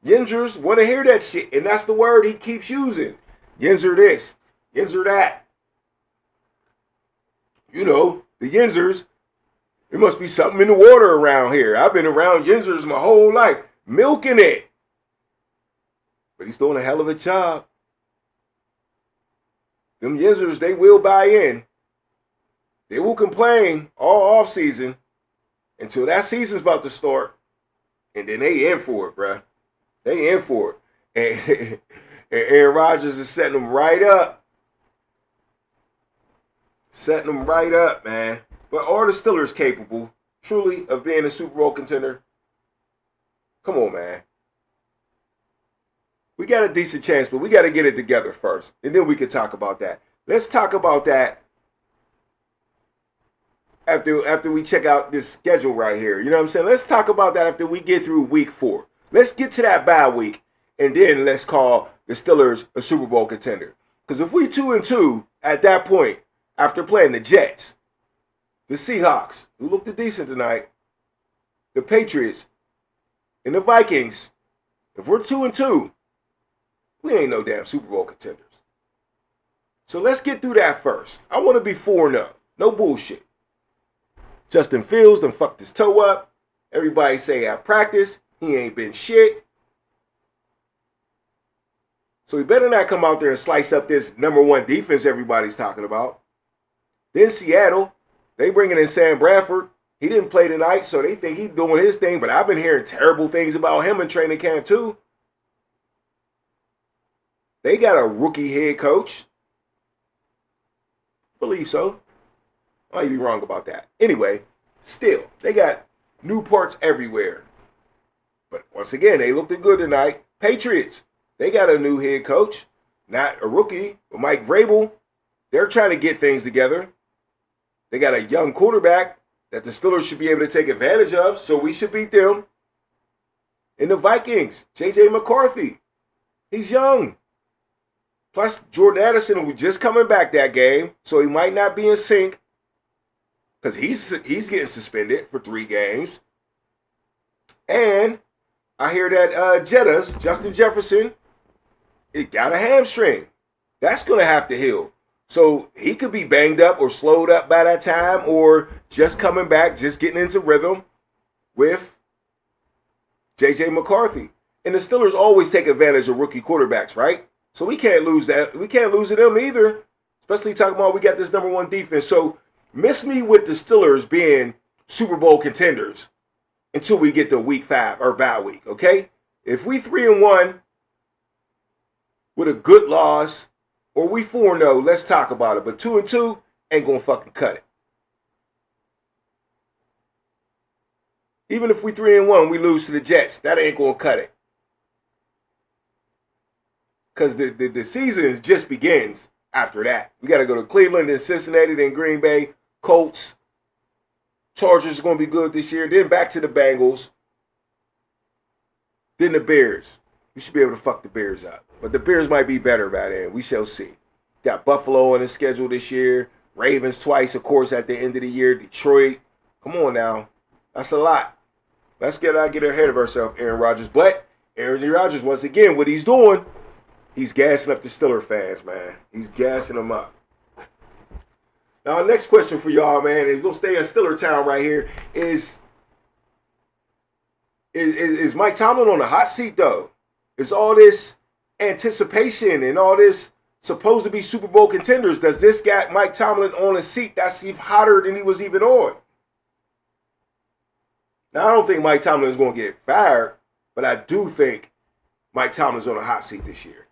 Yinzers want to hear that shit, and that's the word he keeps using. Yinzer this, Yinzer that. You know, the Yinzers, there must be something in the water around here. I've been around Yinzers my whole life, milking it. But he's doing a hell of a job. Them Yinzers, they will buy in. They will complain all offseason until that season's about to start. And then they in for it, bruh. They in for it. And Aaron Rodgers is setting them right up. Setting them right up, man. But are the Steelers capable, truly, of being a Super Bowl contender? Come on, man. We got a decent chance, but we got to get it together first. And then we can talk about that. Let's talk about that after we check out this schedule right here. You know what I'm saying? Let's talk about that after we get through week 4. Let's get to that bye week, and then let's call the Steelers a Super Bowl contender. Because if we 2-2 at that point, after playing the Jets, the Seahawks, who looked decent tonight, the Patriots, and the Vikings, if we're 2-2, we ain't no damn Super Bowl contenders. So let's get through that first. I want to be 4-0. No bullshit. Justin Fields done fucked his toe up. Everybody say at practice, he ain't been shit. So he better not come out there and slice up this #1 defense everybody's talking about. Then Seattle, they bringing in Sam Bradford. He didn't play tonight, so they think he's doing his thing, but I've been hearing terrible things about him in training camp too. They got a rookie head coach. Believe so. I might be wrong about that. Anyway, still, they got new parts everywhere. But once again, they looked good tonight. Patriots, they got a new head coach. Not a rookie, but Mike Vrabel. They're trying to get things together. They got a young quarterback that the Steelers should be able to take advantage of, so we should beat them. And the Vikings, J.J. McCarthy. He's young. Plus, Jordan Addison was just coming back that game, so he might not be in sync because he's getting suspended for 3 games. And I hear that Jetta's, Justin Jefferson, it got a hamstring. That's going to have to heal. So he could be banged up or slowed up by that time or just coming back, just getting into rhythm with J.J. McCarthy. And the Steelers always take advantage of rookie quarterbacks, right? So we can't lose that. We can't lose to them either, especially talking about we got this #1 defense. So miss me with the Steelers being Super Bowl contenders until we get to week 5 or bye week, okay? If we 3-1 with a good loss or we 4-0, let's talk about it. But 2-2 ain't going to fucking cut it. Even if we 3-1, we lose to the Jets, that ain't going to cut it. Because the season just begins after that. We got to go to Cleveland, then Cincinnati, then Green Bay, Colts. Chargers are going to be good this year. Then back to the Bengals. than the Bears. We should be able to fuck the Bears up. But the Bears might be better by then. We shall see. Got Buffalo on the schedule this year. Ravens twice, of course, at the end of the year. Detroit. Come on now. That's a lot. Let's not get ahead of ourselves, Aaron Rodgers. But Aaron Rodgers, once again, what he's doing, he's gassing up the Steelers fans, man. He's gassing them up. Now, next question for y'all, man, and we're going to stay in Steeler Town right here, is Mike Tomlin on the hot seat, though? Is all this anticipation and all this supposed to be Super Bowl contenders, does this got Mike Tomlin on a seat that's even hotter than he was even on? Now, I don't think Mike Tomlin is going to get fired, but I do think Mike Tomlin's on a hot seat this year.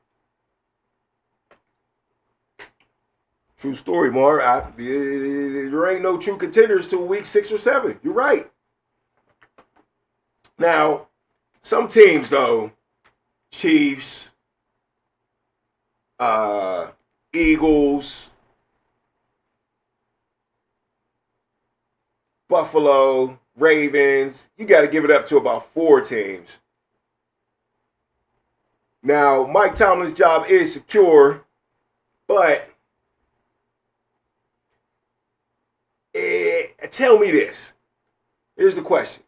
True story, Mar. There ain't no true contenders till week 6 or 7. You're right. Now, some teams, though, Chiefs, Eagles, Buffalo, Ravens, you got to give it up to about 4 teams. Now, Mike Tomlin's job is secure, but tell me this. Here's the question.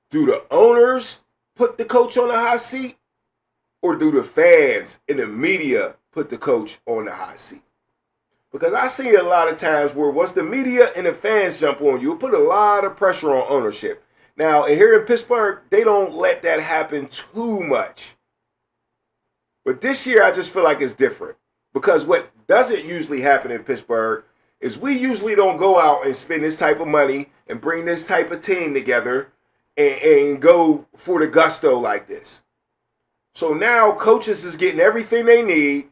Do the owners put the coach on the hot seat, or do the fans and the media put the coach on the hot seat? Because I see a lot of times where once the media and the fans jump on you, it put a lot of pressure on ownership. Now, here in Pittsburgh, they don't let that happen too much. But this year, I just feel like it's different. Because what doesn't usually happen in Pittsburgh is we usually don't go out and spend this type of money and bring this type of team together and go for the gusto like this. So now coaches is getting everything they need.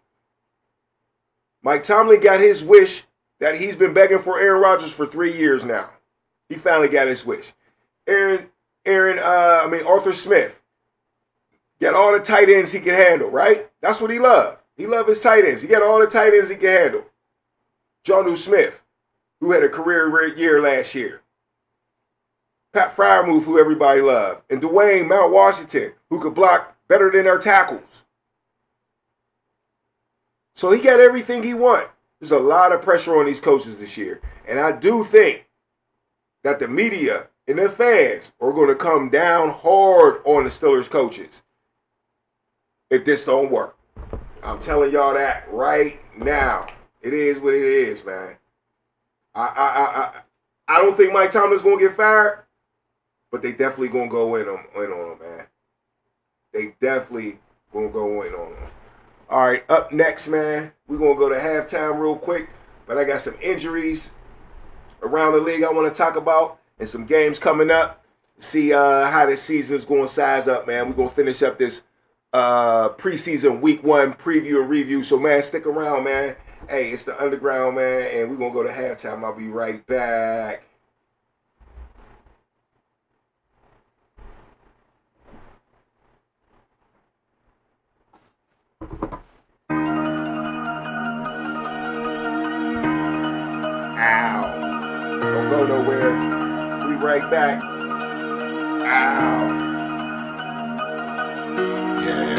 Mike Tomlin got his wish that he's been begging for Aaron Rodgers for 3 years now. He finally got his wish. Arthur Smith got all the tight ends he can handle, right? That's what he loved. He loved his tight ends. He got all the tight ends he can handle. Jonnu Smith, who had a career year last year. Pat Freiermuth, who everybody loved. And Dwayne Mount Washington, who could block better than their tackles. So he got everything he wanted. There's a lot of pressure on these coaches this year. And I do think that the media and the fans are going to come down hard on the Steelers coaches if this don't work. I'm telling y'all that right now. It is what it is, man. I don't think Mike Tomlin's going to get fired, but they definitely going to go in on him, man. They definitely going to go in on him. All right, up next, man, we're going to go to halftime real quick, but I got some injuries around the league I want to talk about and some games coming up. See how this season is going to size up, man. We're going to finish up this preseason week 1 preview and review. So, man, stick around, man. Hey, it's the Underground, man, and we're going to go to halftime. I'll be right back. Ow. Don't go nowhere. We right back. Ow. Yeah.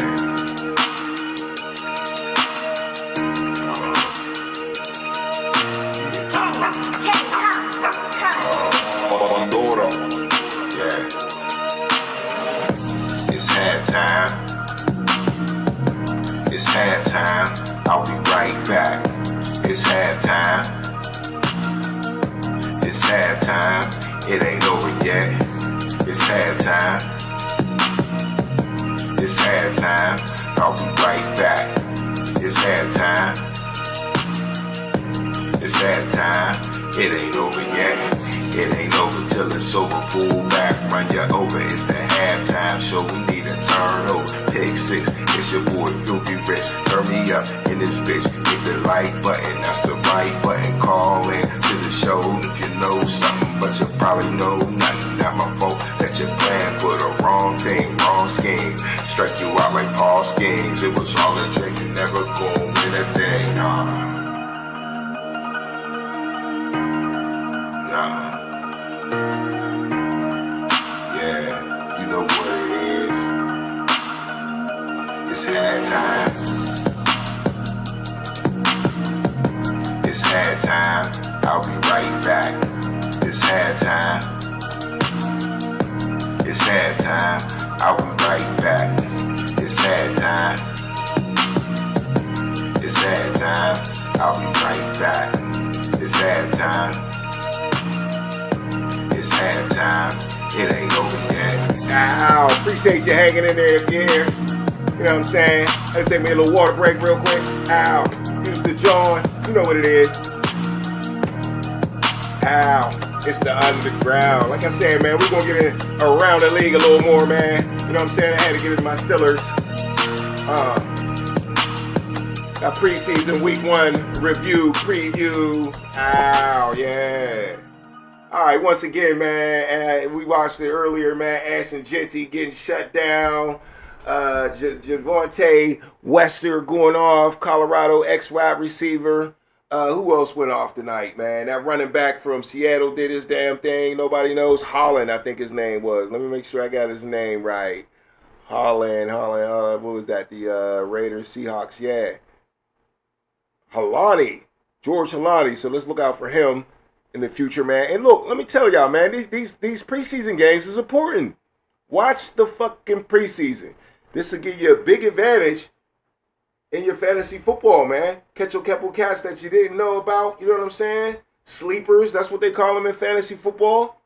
It's halftime. It's halftime. I'll be right back. It's halftime. It's halftime. It ain't over yet. It's halftime. It's halftime. I'll be right back. It's halftime. It's halftime. It ain't over yet. It ain't over till it's over. Pull back, run you over. It's the halftime show. We need a turnover. Pick 6. It's your boy Filthy Rich. Turn me up in this bitch. Hit the like button. That's the right button. Call in to the show if you know something, but you probably know nothing. Not my fault that you're playing for the wrong team, wrong scheme. Strike you out like Paul schemes. It was all a dream. You never gonna win a thing. Nah. Yeah, you know what it is. It's halftime. It's halftime. I'll be right back. It's halftime. It's halftime. I'll be right back. It's halftime. It's halftime. I'll be right back. It's halftime. It's halftime. It ain't over yet. Ow, appreciate you hanging in there if you're here. You know what I'm saying? Let's take me a little water break real quick. Ow, use the John. You know what it is. Ow, it's the underground. Like I said, man, we're going to get in around the league a little more, man. You know what I'm saying? I had to get into my Steelers. Got preseason week 1 review, preview. Ow, yeah. All right, once again, man, we watched it earlier, man. Ashton Genty getting shut down. Javonte Wester going off. Colorado ex-wide receiver. Who else went off tonight, man? That running back from Seattle did his damn thing. Nobody knows. Holland, I think his name was. Let me make sure I got his name right. Holland. What was that? The Raiders, Seahawks, yeah. George Halani. So let's look out for him in the future, man. And look, let me tell y'all, man, these preseason games is important. Watch the fucking preseason. This will give you a big advantage in your fantasy football, man. Catch a couple cats that you didn't know about. You know what I'm saying? Sleepers, that's what they call them in fantasy football.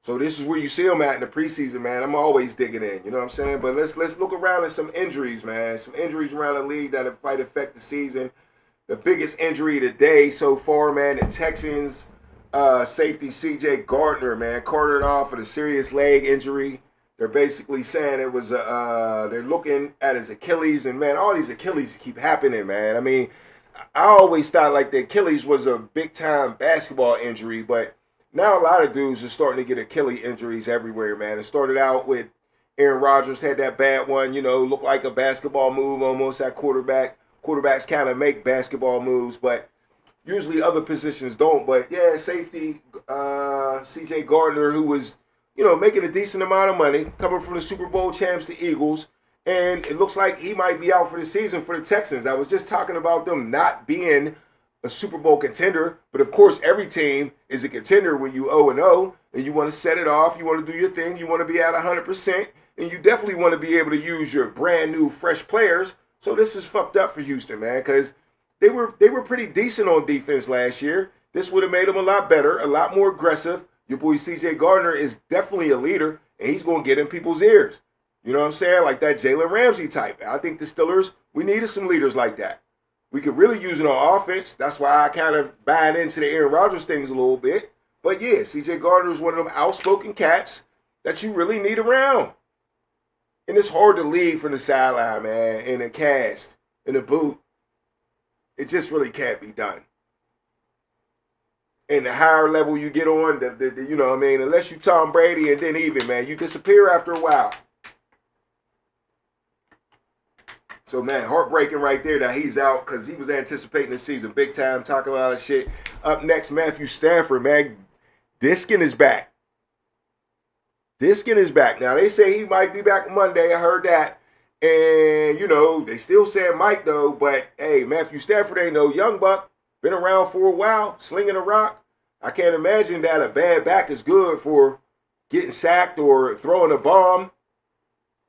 So this is where you see them at in the preseason, man. I'm always digging in. You know what I'm saying? But let's look around at some injuries, man. Some injuries around the league that might affect the season. The biggest injury today so far, man, the Texans safety C.J. Gardner, man, carted off with a serious leg injury. They're basically saying it was they're looking at his Achilles, and man, all these Achilles keep happening, man. I mean, I always thought like the Achilles was a big time basketball injury, but now a lot of dudes are starting to get Achilles injuries everywhere, man. It started out with Aaron Rodgers had that bad one, you know, looked like a basketball move almost at quarterback. Quarterbacks kind of make basketball moves, but usually other positions don't. But yeah, safety C.J. Gardner, who was, you know, making a decent amount of money, coming from the Super Bowl champs, the Eagles, and it looks like he might be out for the season for the Texans. I was just talking about them not being a Super Bowl contender, but of course every team is a contender when you 0-0, and you want to set it off, you want to do your thing, you want to be at 100%, and you definitely want to be able to use your brand new fresh players. So this is fucked up for Houston, man, because they were pretty decent on defense last year. This would have made them a lot better, a lot more aggressive. Your boy C.J. Gardner is definitely a leader, and he's going to get in people's ears. You know what I'm saying? Like that Jalen Ramsey type. I think the Steelers, we needed some leaders like that. We could really use it on offense. That's why I kind of buying into the Aaron Rodgers things a little bit. But yeah, C.J. Gardner is one of them outspoken cats that you really need around. And it's hard to lead from the sideline, man, in a cast, in a boot. It just really can't be done. And the higher level you get on, you know what I mean, unless you Tom Brady and then even, man, you disappear after a while. So, man, heartbreaking right there that he's out because he was anticipating the season big time, talking a lot of shit. Up next, Matthew Stafford, man. Diskin is back. Diskin is back. Now, they say he might be back Monday. I heard that. And, you know, they still saying Mike, though. But, hey, Matthew Stafford ain't no young buck. Been around for a while, slinging a rock. I can't imagine that a bad back is good for getting sacked or throwing a bomb.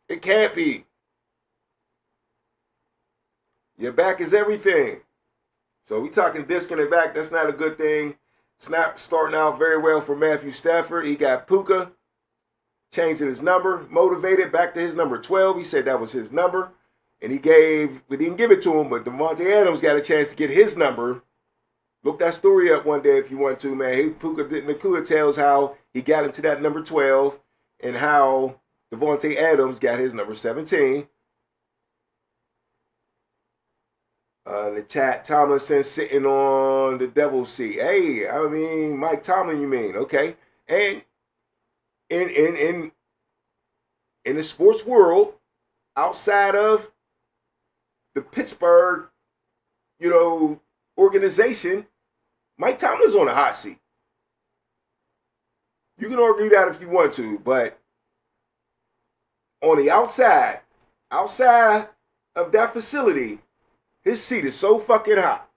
It can't be. Your back is everything. So we talking Diskin and back. That's not a good thing. It's not starting out very well for Matthew Stafford. He got Puka changing his number, motivated back to his number 12. He said that was his number. And we didn't give it to him, but Devontae Adams got a chance to get his number. Look that story up one day if you want to, man. Puka Nakua tells how he got into that number 12 and how Devontae Adams got his number 17. In the chat, Tomlinson sitting on the devil's seat. Hey, I mean, Mike Tomlin, you mean? Okay. And in the sports world, outside of the Pittsburgh, you know, organization, Mike Tomlin's on the hot seat. You can argue that if you want to, but on the outside of that facility, his seat is so fucking hot.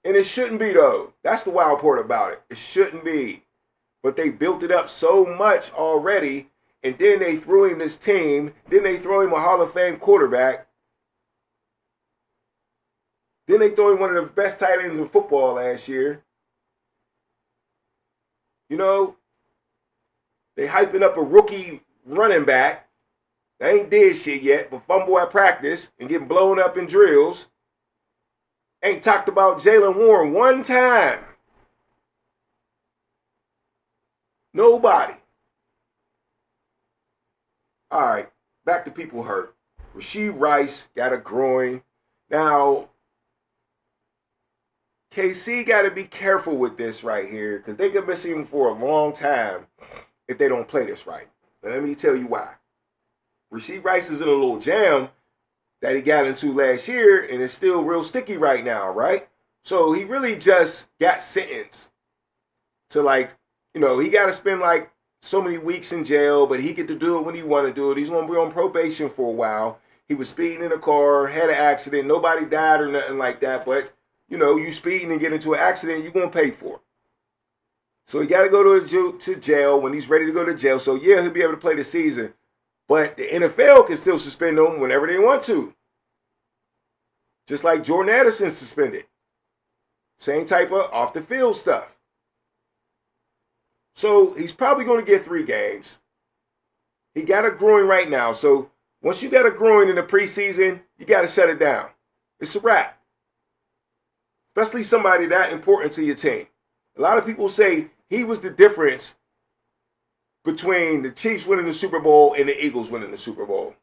And it shouldn't be, though. That's the wild part about it. It shouldn't be. But they built it up so much already, and then they threw him this team, then they throw him a Hall of Fame quarterback, then they throw him one of the best tight ends in football last year. You know, they hyping up a rookie running back that ain't did shit yet, but fumble at practice and getting blown up in drills. Ain't talked about Jalen Warren one time. Nobody. All right, back to people hurt. Rashee Rice got a groin. Now, KC got to be careful with this right here because they could miss him for a long time if they don't play this right. But let me tell you why. Rashee Rice is in a little jam that he got into last year, and it's still real sticky right now, right? So he really just got sentenced to, like, you know, he got to spend like so many weeks in jail, but he get to do it when he want to do it. He's going to be on probation for a while. He was speeding in a car, had an accident. Nobody died or nothing like that, but, you know, you speeding and get into an accident, you're going to pay for it. So he got to go to jail when he's ready to go to jail. So, yeah, he'll be able to play the season. But the NFL can still suspend him whenever they want to. Just like Jordan Addison suspended. Same type of off-the-field stuff. So he's probably going to get 3 games. He got a groin right now. So once you got a groin in the preseason, you got to shut it down. It's a wrap. Especially somebody that important to your team. A lot of people say he was the difference between the Chiefs winning the Super Bowl and the Eagles winning the Super Bowl.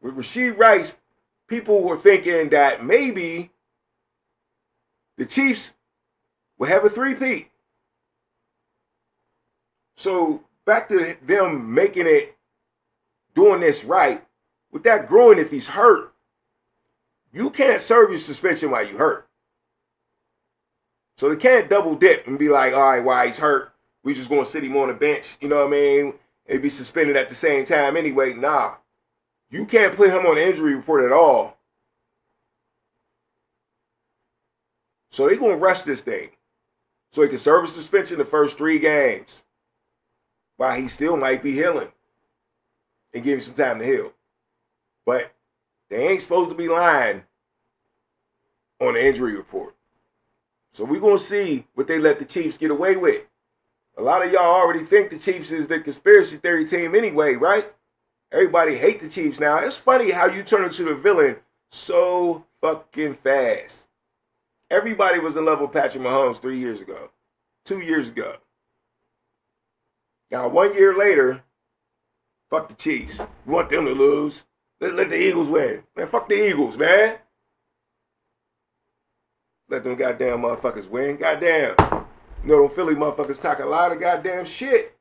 With Rashee Rice, people were thinking that maybe the Chiefs will have a 3-peat. So back to them making it, doing this right, with that groin, if he's hurt, you can't serve your suspension while you hurt. So they can't double dip and be like, all right, while he's hurt, we just going to sit him on the bench, you know what I mean? And be suspended at the same time anyway. Nah, you can't put him on the injury report at all. So they're going to rush this thing so he can serve a suspension the first 3 games while he still might be healing and give him some time to heal. But they ain't supposed to be lying on the injury report. So we're going to see what they let the Chiefs get away with. A lot of y'all already think the Chiefs is the conspiracy theory team anyway, right? Everybody hate the Chiefs now. It's funny how you turn into the villain so fucking fast. Everybody was in love with Patrick Mahomes 3 years ago, 2 years ago. Now, 1 year later, fuck the Chiefs. You want them to lose? Let the Eagles win. Man, fuck the Eagles, man. Let them goddamn motherfuckers win. Goddamn. You know them Philly motherfuckers talk a lot of goddamn shit.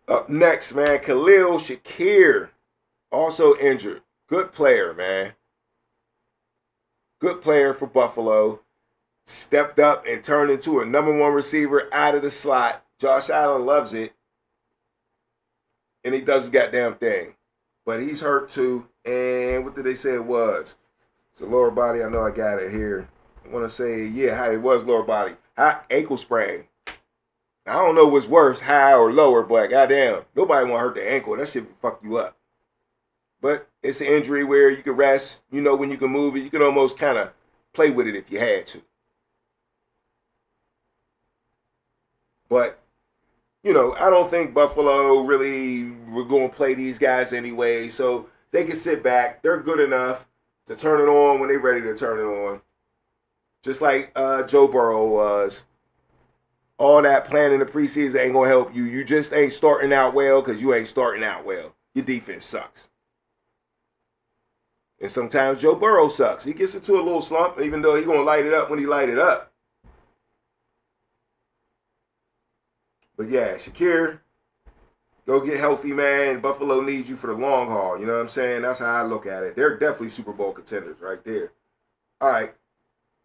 Up next, man, Khalil Shakir, also injured. Good player, man. Good player for Buffalo. Stepped up and turned into a #1 receiver out of the slot. Josh Allen loves it. And he does his goddamn thing. But he's hurt too. And what did they say it was? It's a lower body. I know I got it here. I want to say, yeah, it was lower body. High ankle sprain. I don't know what's worse, high or lower, but goddamn, nobody want to hurt the ankle. That shit will fuck you up. But it's an injury where you can rest. You know when you can move it. You can almost kind of play with it if you had to. But, you know, I don't think Buffalo really were going to play these guys anyway. So they can sit back. They're good enough to turn it on when they're ready to turn it on. Just like Joe Burrow was. All that plan in the preseason ain't going to help you. You just ain't starting out well because you ain't starting out well. Your defense sucks. And sometimes Joe Burrow sucks. He gets into a little slump, even though he's going to light it up when he light it up. But yeah, Shakir, go get healthy, man. Buffalo needs you for the long haul. You know what I'm saying? That's how I look at it. They're definitely Super Bowl contenders right there. All right.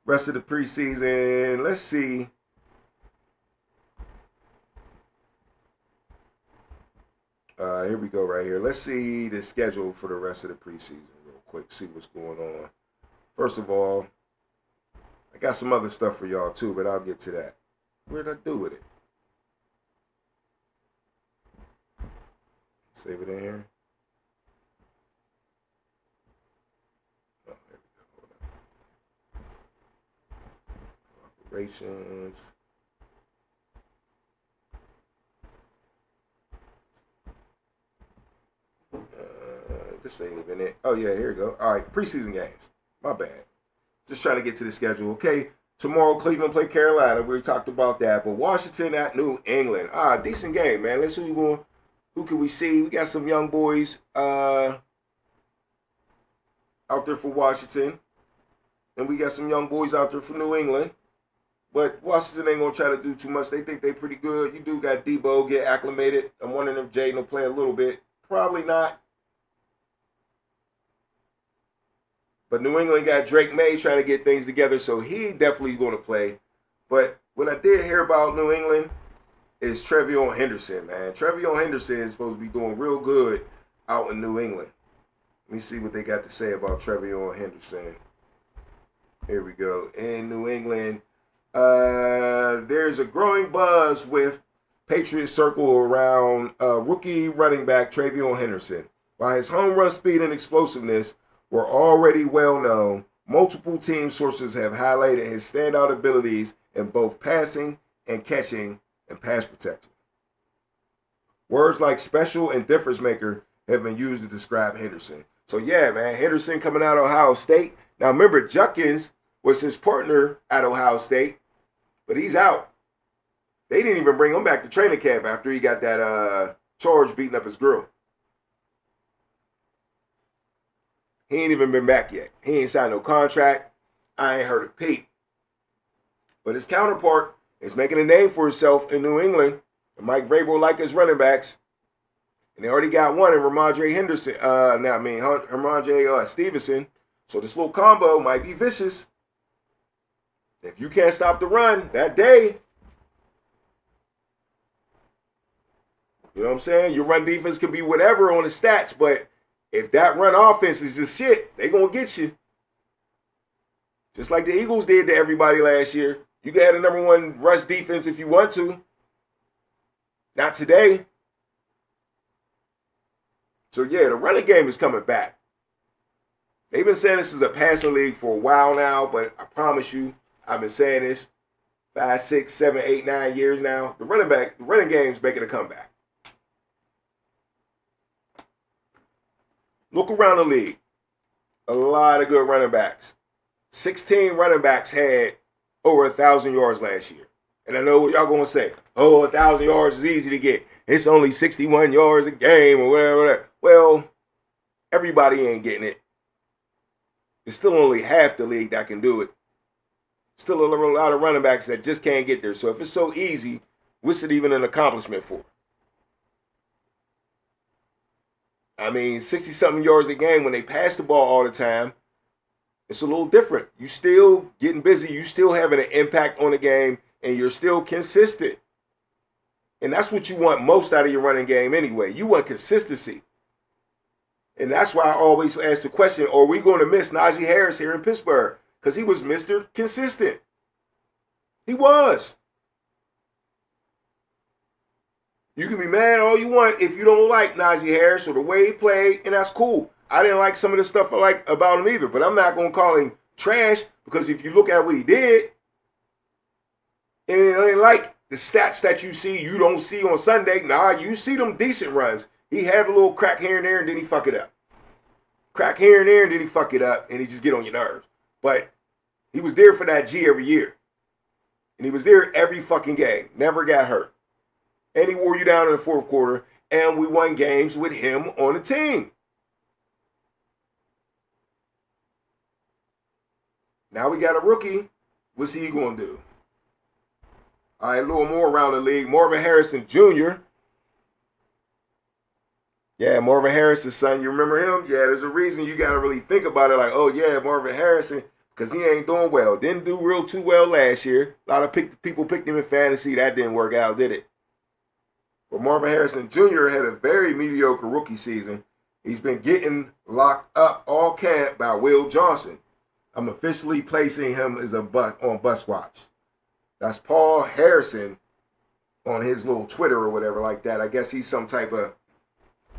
Rest of the preseason. Let's see. Here we go right here. Let's see the schedule for the rest of the preseason real quick. See what's going on. First of all, I got some other stuff for y'all too, but I'll get to that. What did I do with it? Save it in here. Oh, there we go. Hold on. Operations. This ain't even it. Oh, yeah, here we go. All right, preseason games. My bad. Just trying to get to the schedule. Okay, tomorrow Cleveland play Carolina. We talked about that. But Washington at New England. Decent game, man. Let's see who can we see. We got some young boys out there for Washington. And we got some young boys out there for New England. But Washington ain't going to try to do too much. They think they pretty good. You do got Debo get acclimated. I'm wondering if Jaden will play a little bit. Probably not. But New England got Drake May trying to get things together, so he definitely going to play. But what I did hear about New England is Trevion Henderson, man. Trevion Henderson is supposed to be doing real good out in New England. Let me see what they got to say about Trevion Henderson. Here we go. In New England, there's a growing buzz with Patriot Circle around rookie running back Trevion Henderson. While his home run speed and explosiveness were already well known, multiple team sources have highlighted his standout abilities in both passing and catching and pass protection. Words like special and difference maker have been used to describe Henderson. So yeah, man, Henderson coming out of Ohio State. Now remember, Judkins was his partner at Ohio State, but he's out. They didn't even bring him back to training camp after he got that charge beating up his girl. He ain't even been back yet. He ain't signed no contract. I ain't heard a peep. But his counterpart is making a name for himself in New England. And Mike Vrabel like his running backs. And they already got one in Ramondre Henderson. Ramondre Stevenson. So this little combo might be vicious. If you can't stop the run that day, you know what I'm saying? Your run defense could be whatever on the stats, but if that run offense is just shit, they going to get you. Just like the Eagles did to everybody last year. You can have the number one rush defense if you want to. Not today. So, yeah, the running game is coming back. They've been saying this is a passing league for a while now, but I promise you, I've been saying this 5, 6, 7, 8, 9 years now. The running game's making a comeback. Look around the league. A lot of good running backs. 16 running backs had over 1,000 yards last year. And I know what y'all going to say. Oh, 1,000 yards is easy to get. It's only 61 yards a game or whatever. Well, everybody ain't getting it. There's still only half the league that can do it. Still a lot of running backs that just can't get there. So if it's so easy, what's it even an accomplishment for? I mean, 60-something yards a game when they pass the ball all the time, it's a little different. You still getting busy. You still having an impact on the game, and you're still consistent. And that's what you want most out of your running game anyway. You want consistency. And that's why I always ask the question, are we going to miss Najee Harris here in Pittsburgh? Because he was Mr. Consistent. He was. You can be mad all you want if you don't like Najee Harris or the way he played, and that's cool. I didn't like some of the stuff I like about him either, but I'm not going to call him trash because if you look at what he did, and it ain't like the stats that you don't see on Sunday. Nah, you see them decent runs. He had a little crack here and there, and then he fuck it up. Crack here and there, and then he fuck it up, and he just get on your nerves. But he was there for that G every year. And he was there every fucking game. Never got hurt. And he wore you down in the fourth quarter, and we won games with him on the team. Now we got a rookie. What's he going to do? All right, a little more around the league. Marvin Harrison Jr. Yeah, Marvin Harrison's son. You remember him? Yeah, there's a reason you got to really think about it. Like, oh, yeah, Marvin Harrison. because he ain't doing well. Didn't do real too well last year. A lot of people picked him in fantasy. That didn't work out, did it? But Marvin Harrison Jr. had a very mediocre rookie season. He's been getting locked up all camp by Will Johnson. I'm officially placing him as on bus watch. That's Paul Harrison on his little Twitter or whatever like that. I guess he's some type of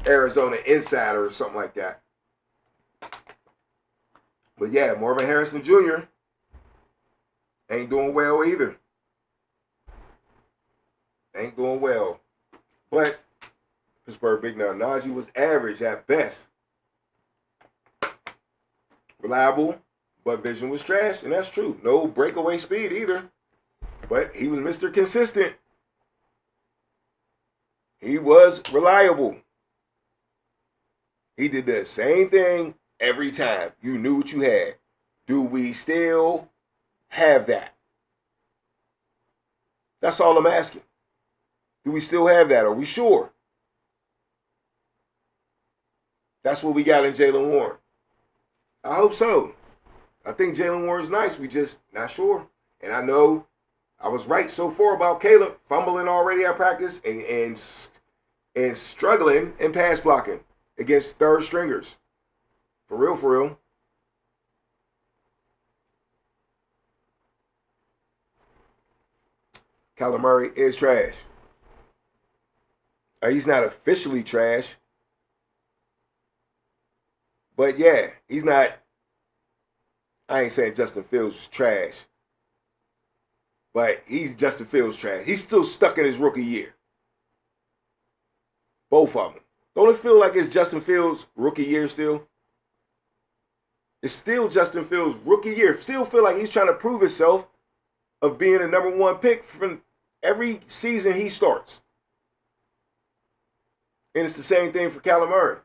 Arizona insider or something like that. But yeah, Marvin Harrison Jr. ain't doing well either. Ain't doing well. But Pittsburgh Big Now Najee was average at best. Reliable, but vision was trash, and that's true. No breakaway speed either. But he was Mr. Consistent. He was reliable. He did the same thing every time. You knew what you had. Do we still have that? That's all I'm asking. Do we still have that? Are we sure? That's what we got in Jaylen Warren. I hope so. I think Jaylen Warren's nice. We just not sure. And I know I was right so far about Caleb fumbling already at practice and struggling in pass blocking against third stringers. For real, for real. Kyler Murray is trash. He's not officially trash. But yeah, he's not. I ain't saying Justin Fields is trash. But he's Justin Fields trash. He's still stuck in his rookie year. Both of them. Don't it feel like it's Justin Fields' rookie year still? It's still Justin Fields' rookie year. Still feel like he's trying to prove himself of being a number one pick from every season he starts. And it's the same thing for Kyler Murray.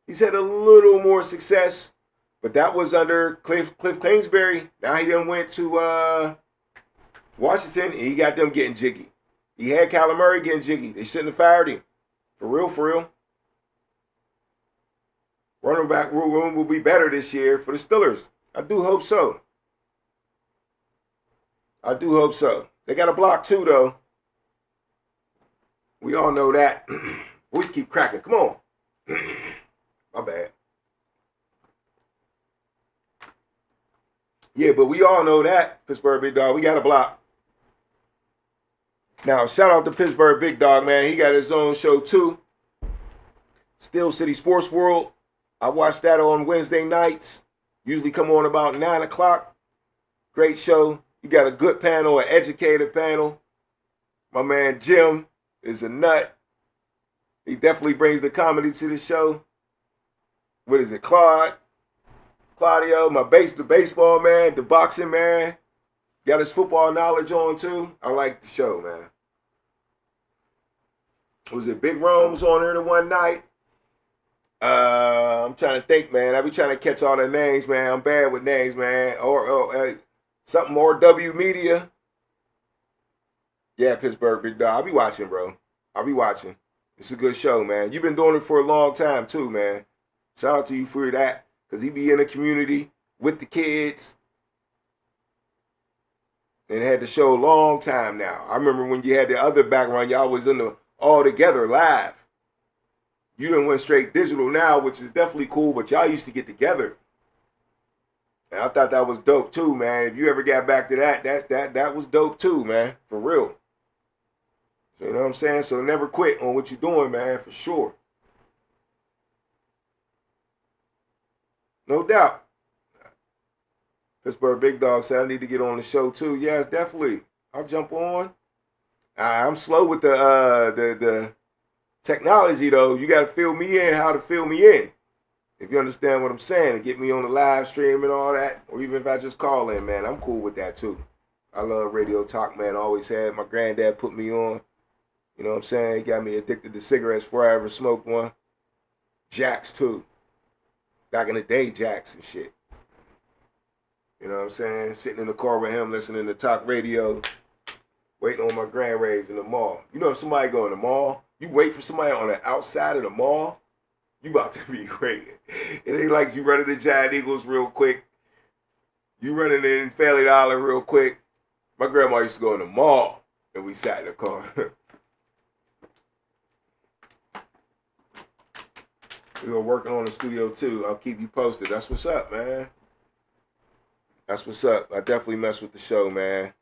He's had a little more success, but that was under Cliff Kingsbury. Now he done went to Washington, and he got them getting jiggy. He had Kyler Murray getting jiggy. They shouldn't have fired him. For real, for real. Running back room will be better this year for the Steelers. I do hope so. I do hope so. They got a block too, though. We all know that. Boys keep cracking. Come on. My bad. Yeah, but we all know that, Pittsburgh Big Dog. We got a block. Now, shout out to Pittsburgh Big Dog, man. He got his own show, too. Steel City Sports World. I watch that on Wednesday nights. Usually come on about 9 o'clock. Great show. You got a good panel, an educated panel. My man Jim is a nut. He definitely brings the comedy to the show. What is it, Claudio, the baseball man, the boxing man. Got his football knowledge on, too. I like the show, man. Was it Big Rome was on there the one night? I'm trying to think, man. I be trying to catch all the names, man. I'm bad with names, man. Or something more W Media. Yeah, Pittsburgh Big Dog. I'll be watching, bro. I'll be watching. It's a good show, man. You've been doing it for a long time, too, man. Shout out to you for that. Because he be in the community with the kids. And had the show a long time now. I remember when you had the other background, y'all was in the all together live. You done went straight digital now, which is definitely cool, but y'all used to get together. And I thought that was dope too, man. If you ever got back to that was dope too, man. For real. So, you know what I'm saying? So never quit on what you're doing, man, for sure. No doubt. Pittsburgh Big Dog said I need to get on the show too. Yeah, definitely. I'll jump on. I'm slow with the technology though. You got to fill me in how to fill me in. If you understand what I'm saying, and get me on the live stream and all that, or even if I just call in, man, I'm cool with that too. I love radio talk, man. Always had. My granddad put me on. You know what I'm saying? He got me addicted to cigarettes before I ever smoked one. Jacks too. Back in the day, Jacks and shit. You know what I'm saying? Sitting in the car with him, listening to talk radio, waiting on my grand raise in the mall. You know, if somebody go in the mall, you wait for somebody on the outside of the mall, you about to be great. It ain't like you running the Giant Eagles real quick. You running in Family Dollar real quick. My grandma used to go in the mall, and we sat in the car. We were working on the studio too. I'll keep you posted. That's what's up, man. That's what's up. I definitely mess with the show, man.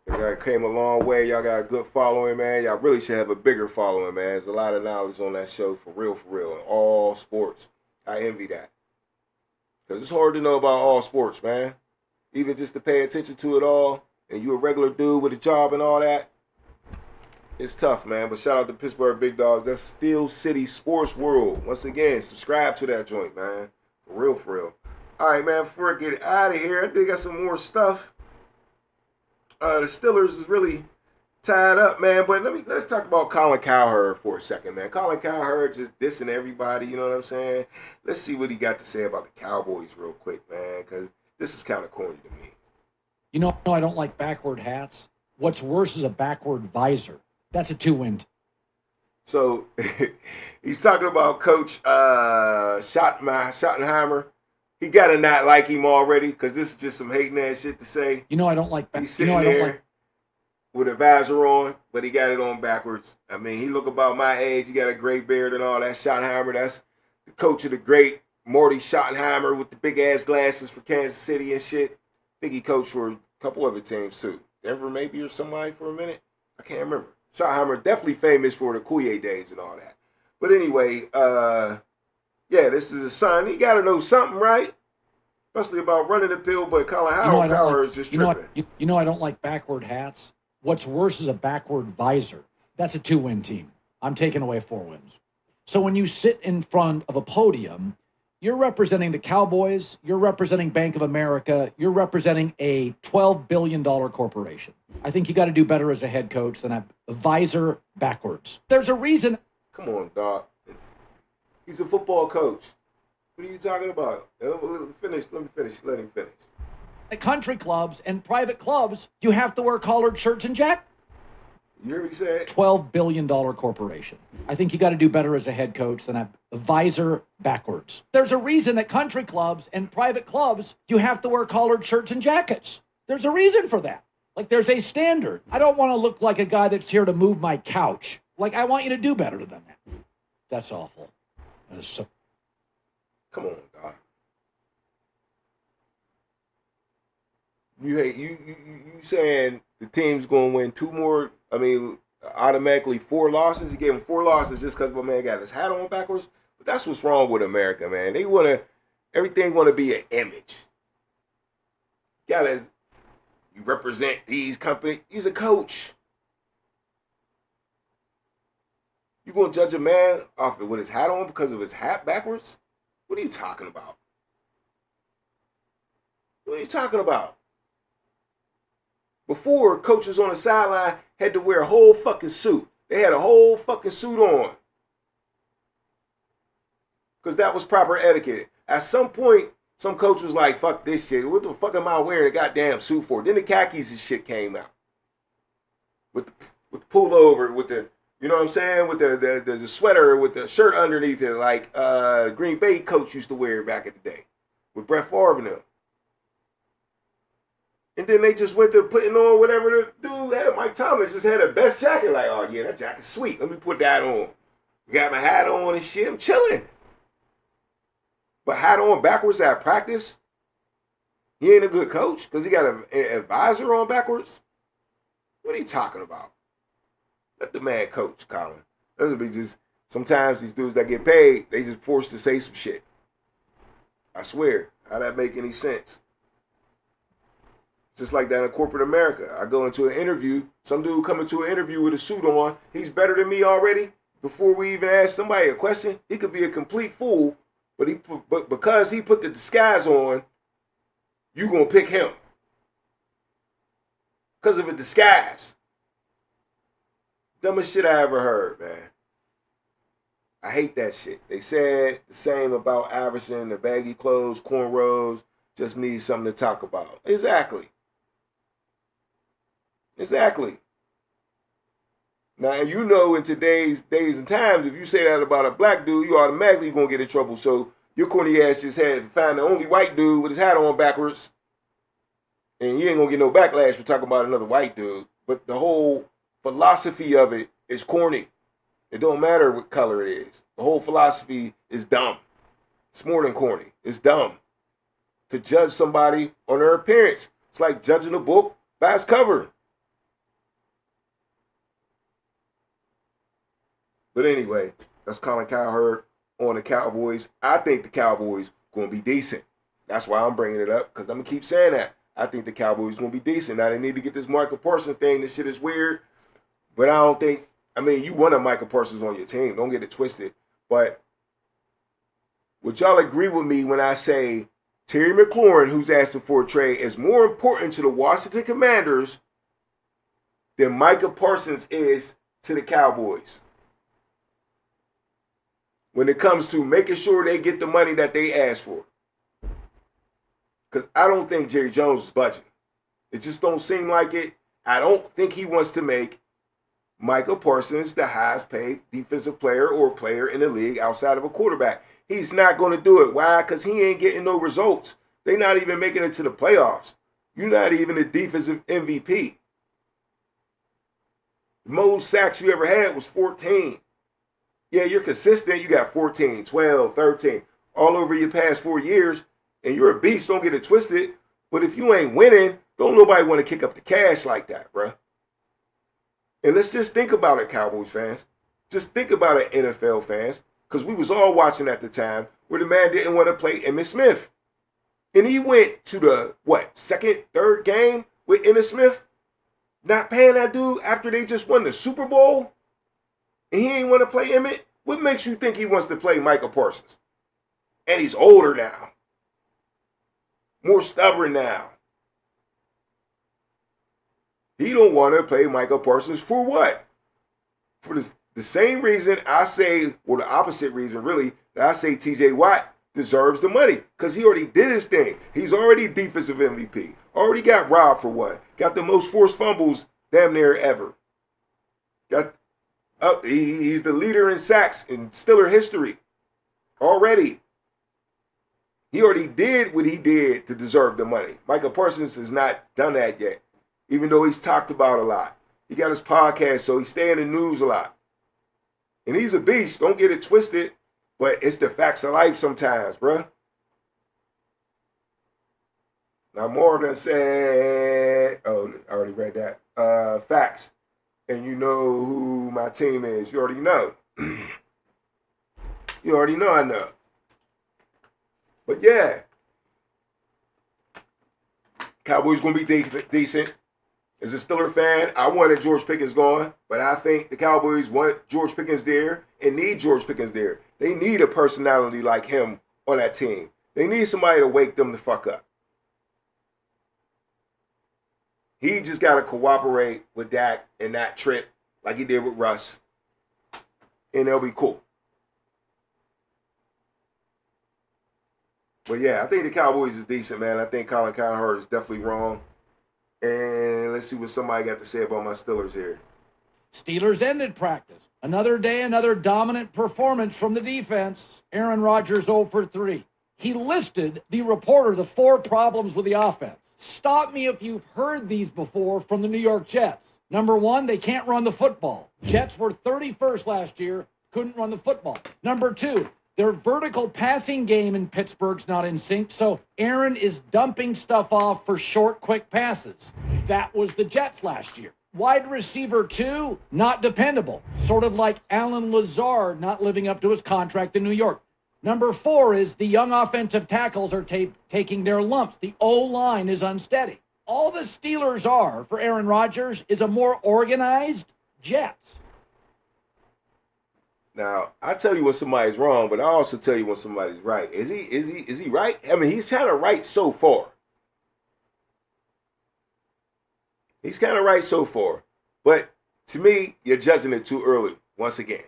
Y'all came a long way. Y'all got a good following, man. Y'all really should have a bigger following, man. There's a lot of knowledge on that show, for real, in all sports. I envy that. Because it's hard to know about all sports, man. Even just to pay attention to it all, and you a regular dude with a job and all that, it's tough, man. But shout out to Pittsburgh Big Dogs. That's Steel City Sports World. Once again, subscribe to that joint, man. For real. All right, man, before I get out of here, I think I got some more stuff. The Steelers is really tied up, man. But let's talk about Colin Cowherd for a second, man. Colin Cowherd just dissing everybody, you know what I'm saying? Let's see what he got to say about the Cowboys real quick, man, because this is kind of corny to me. You know, I don't like backward hats. What's worse is a backward visor. That's a 2-win. So he's talking about Coach Schottenheimer. He got to not like him already, because this is just some hating ass shit to say. You know I don't like He's sitting there with a visor on, but he got it on backwards. I mean, he look about my age. He got a gray beard and all that. Schottenheimer, that's the coach of the great Morty Schottenheimer with the big ass glasses for Kansas City and shit. I think he coached for a couple other teams too. Denver maybe or somebody for a minute. I can't remember. Schottenheimer definitely famous for the Coulier days and all that. But anyway, yeah, this is his son. He got to know something, right? Especially about running the pill, but Colin Cowherd is just tripping. You know I don't like backward hats. What's worse is a backward visor. That's a 2-win team. I'm taking away 4 wins. So when you sit in front of a podium, you're representing the Cowboys, you're representing Bank of America, you're representing a $12 billion corporation. I think you got to do better as a head coach than a visor backwards. There's a reason. Come on, dog. He's a football coach. What are you talking about? Let me finish. Let him finish. At country clubs and private clubs, you have to wear collared shirts and jackets. You hear what he said? $12 billion corporation. I think you got to do better as a head coach than a visor backwards. There's a reason at country clubs and private clubs, you have to wear collared shirts and jackets. There's a reason for that. Like, there's a standard. I don't want to look like a guy that's here to move my couch. Like, I want you to do better than that. That's awful. Come on, dog. You saying the team's going to win 2 more? I mean, automatically 4 losses. He gave him 4 losses just because my man got his hat on backwards. But that's what's wrong with America, man. They everything want to be an image. You represent these companies. He's a coach. You gonna judge a man off with his hat on because of his hat backwards? What are you talking about? What are you talking about? Before, coaches on the sideline had to wear a whole fucking suit. They had a whole fucking suit on. Because that was proper etiquette. At some point, some coach was like, fuck this shit. What the fuck am I wearing a goddamn suit for? Then the khakis and shit came out. With the pullover, with the, you know what I'm saying? With the sweater, with the shirt underneath it, like Green Bay coach used to wear back in the day. With Brett Favre and them. And then they just went to putting on whatever the dude had. Mike Tomlin just had the best jacket. Like, oh yeah, that jacket's sweet. Let me put that on. Got my hat on and shit. I'm chilling. But hat on backwards at practice? He ain't a good coach because he got an advisor on backwards? What are you talking about? Let the man coach, Colin. That's be just, sometimes these dudes that get paid, they just forced to say some shit. I swear. How that make any sense? Just like that in corporate America. I go into an interview, some dude come into an interview with a suit on, he's better than me already. Before we even ask somebody a question, he could be a complete fool, but because he put the disguise on, you gonna pick him. Because of a disguise. Dumbest shit I ever heard, man. I hate that shit. They said the same about Iverson, the baggy clothes, cornrows, just need something to talk about. Exactly. Now, you know, in today's days and times, if you say that about a black dude, you automatically going to get in trouble. So Your corny ass just had to find the only white dude with his hat on backwards. And you ain't gonna get no backlash for talking about another white dude. But the whole philosophy of it is corny. It don't matter what color it is. The whole philosophy is dumb. It's more than corny. It's dumb to judge somebody on their appearance. It's like judging a book by its cover. But anyway, that's Colin Cowherd on the Cowboys. I think the Cowboys going to be decent. That's why I'm bringing it up, because I'm going to keep saying that. I think the Cowboys going to be decent. Now, they need to get this Michael Parsons thing. This shit is weird. But I don't think, I mean, you want a Michael Parsons on your team. Don't get it twisted. But would y'all agree with me when I say Terry McLaurin, who's asking for a trade, is more important to the Washington Commanders than Michael Parsons is to the Cowboys? When it comes to making sure they get the money that they ask for. Because I don't think Jerry Jones is budging. It just don't seem like it. I don't think he wants to make Michael Parsons the highest paid defensive player or player in the league outside of a quarterback. He's not going to do it. Why? Because he ain't getting no results. They're not even making it to the playoffs. You're not even a defensive MVP. The most sacks you ever had was 14. Yeah, you're consistent. You got 14, 12, 13, all over your past 4 years, and you're a beast. Don't get it twisted. But if you ain't winning, don't nobody want to kick up the cash like that, bruh. And let's just think about it, Cowboys fans. Just think about it, NFL fans, because we was all watching at the time where the man didn't want to play Emmitt Smith. And he went to the, second, third game with Emmitt Smith? Not paying that dude after they just won the Super Bowl? And he ain't want to play Emmitt? What makes you think he wants to play Michael Parsons? And he's older now. More stubborn now. He don't want to play Michael Parsons for what? For the same reason I say, or the opposite reason really, that I say TJ Watt deserves the money. Because he already did his thing. He's already defensive MVP. Already got robbed for what? Got the most forced fumbles damn near ever. He's the leader in sacks in Steeler history. Already. He already did what he did to deserve the money. Michael Parsons has not done that yet, even though he's talked about a lot. He got his podcast, so he stay in the news a lot. And he's a beast. Don't get it twisted, but it's the facts of life sometimes, bruh. Now, Marvin said, oh, I already read that. Facts. And you know who my team is. You already know. You already know I know. But yeah. Cowboys going to be decent. As a Steeler fan, I wanted George Pickens gone. But I think the Cowboys want George Pickens there and need George Pickens there. They need a personality like him on that team. They need somebody to wake them the fuck up. He just got to cooperate with Dak in that trip like he did with Russ. And they'll be cool. But yeah, I think the Cowboys is decent, man. I think Colin Cowherd is definitely wrong. And let's see what somebody got to say about my Steelers here. Steelers ended practice. Another day, another dominant performance from the defense. Aaron Rodgers 0 for 3. He listed the reporter the 4 problems with the offense. Stop me if you've heard these before from the New York Jets. Number 1, they can't run the football. Jets were 31st last year, couldn't run the football. Number 2, their vertical passing game in Pittsburgh's not in sync, so Aaron is dumping stuff off for short, quick passes. That was the Jets last year. Wide receiver 2, not dependable. Sort of like Alan Lazard not living up to his contract in New York. Number 4 is the young offensive tackles are taking their lumps. The O-line is unsteady. All the Steelers are for Aaron Rodgers is a more organized Jets. Now, I tell you when somebody's wrong, but I also tell you when somebody's right. Is he right? I mean, he's kind of right so far. He's kind of right so far. But to me, you're judging it too early once again.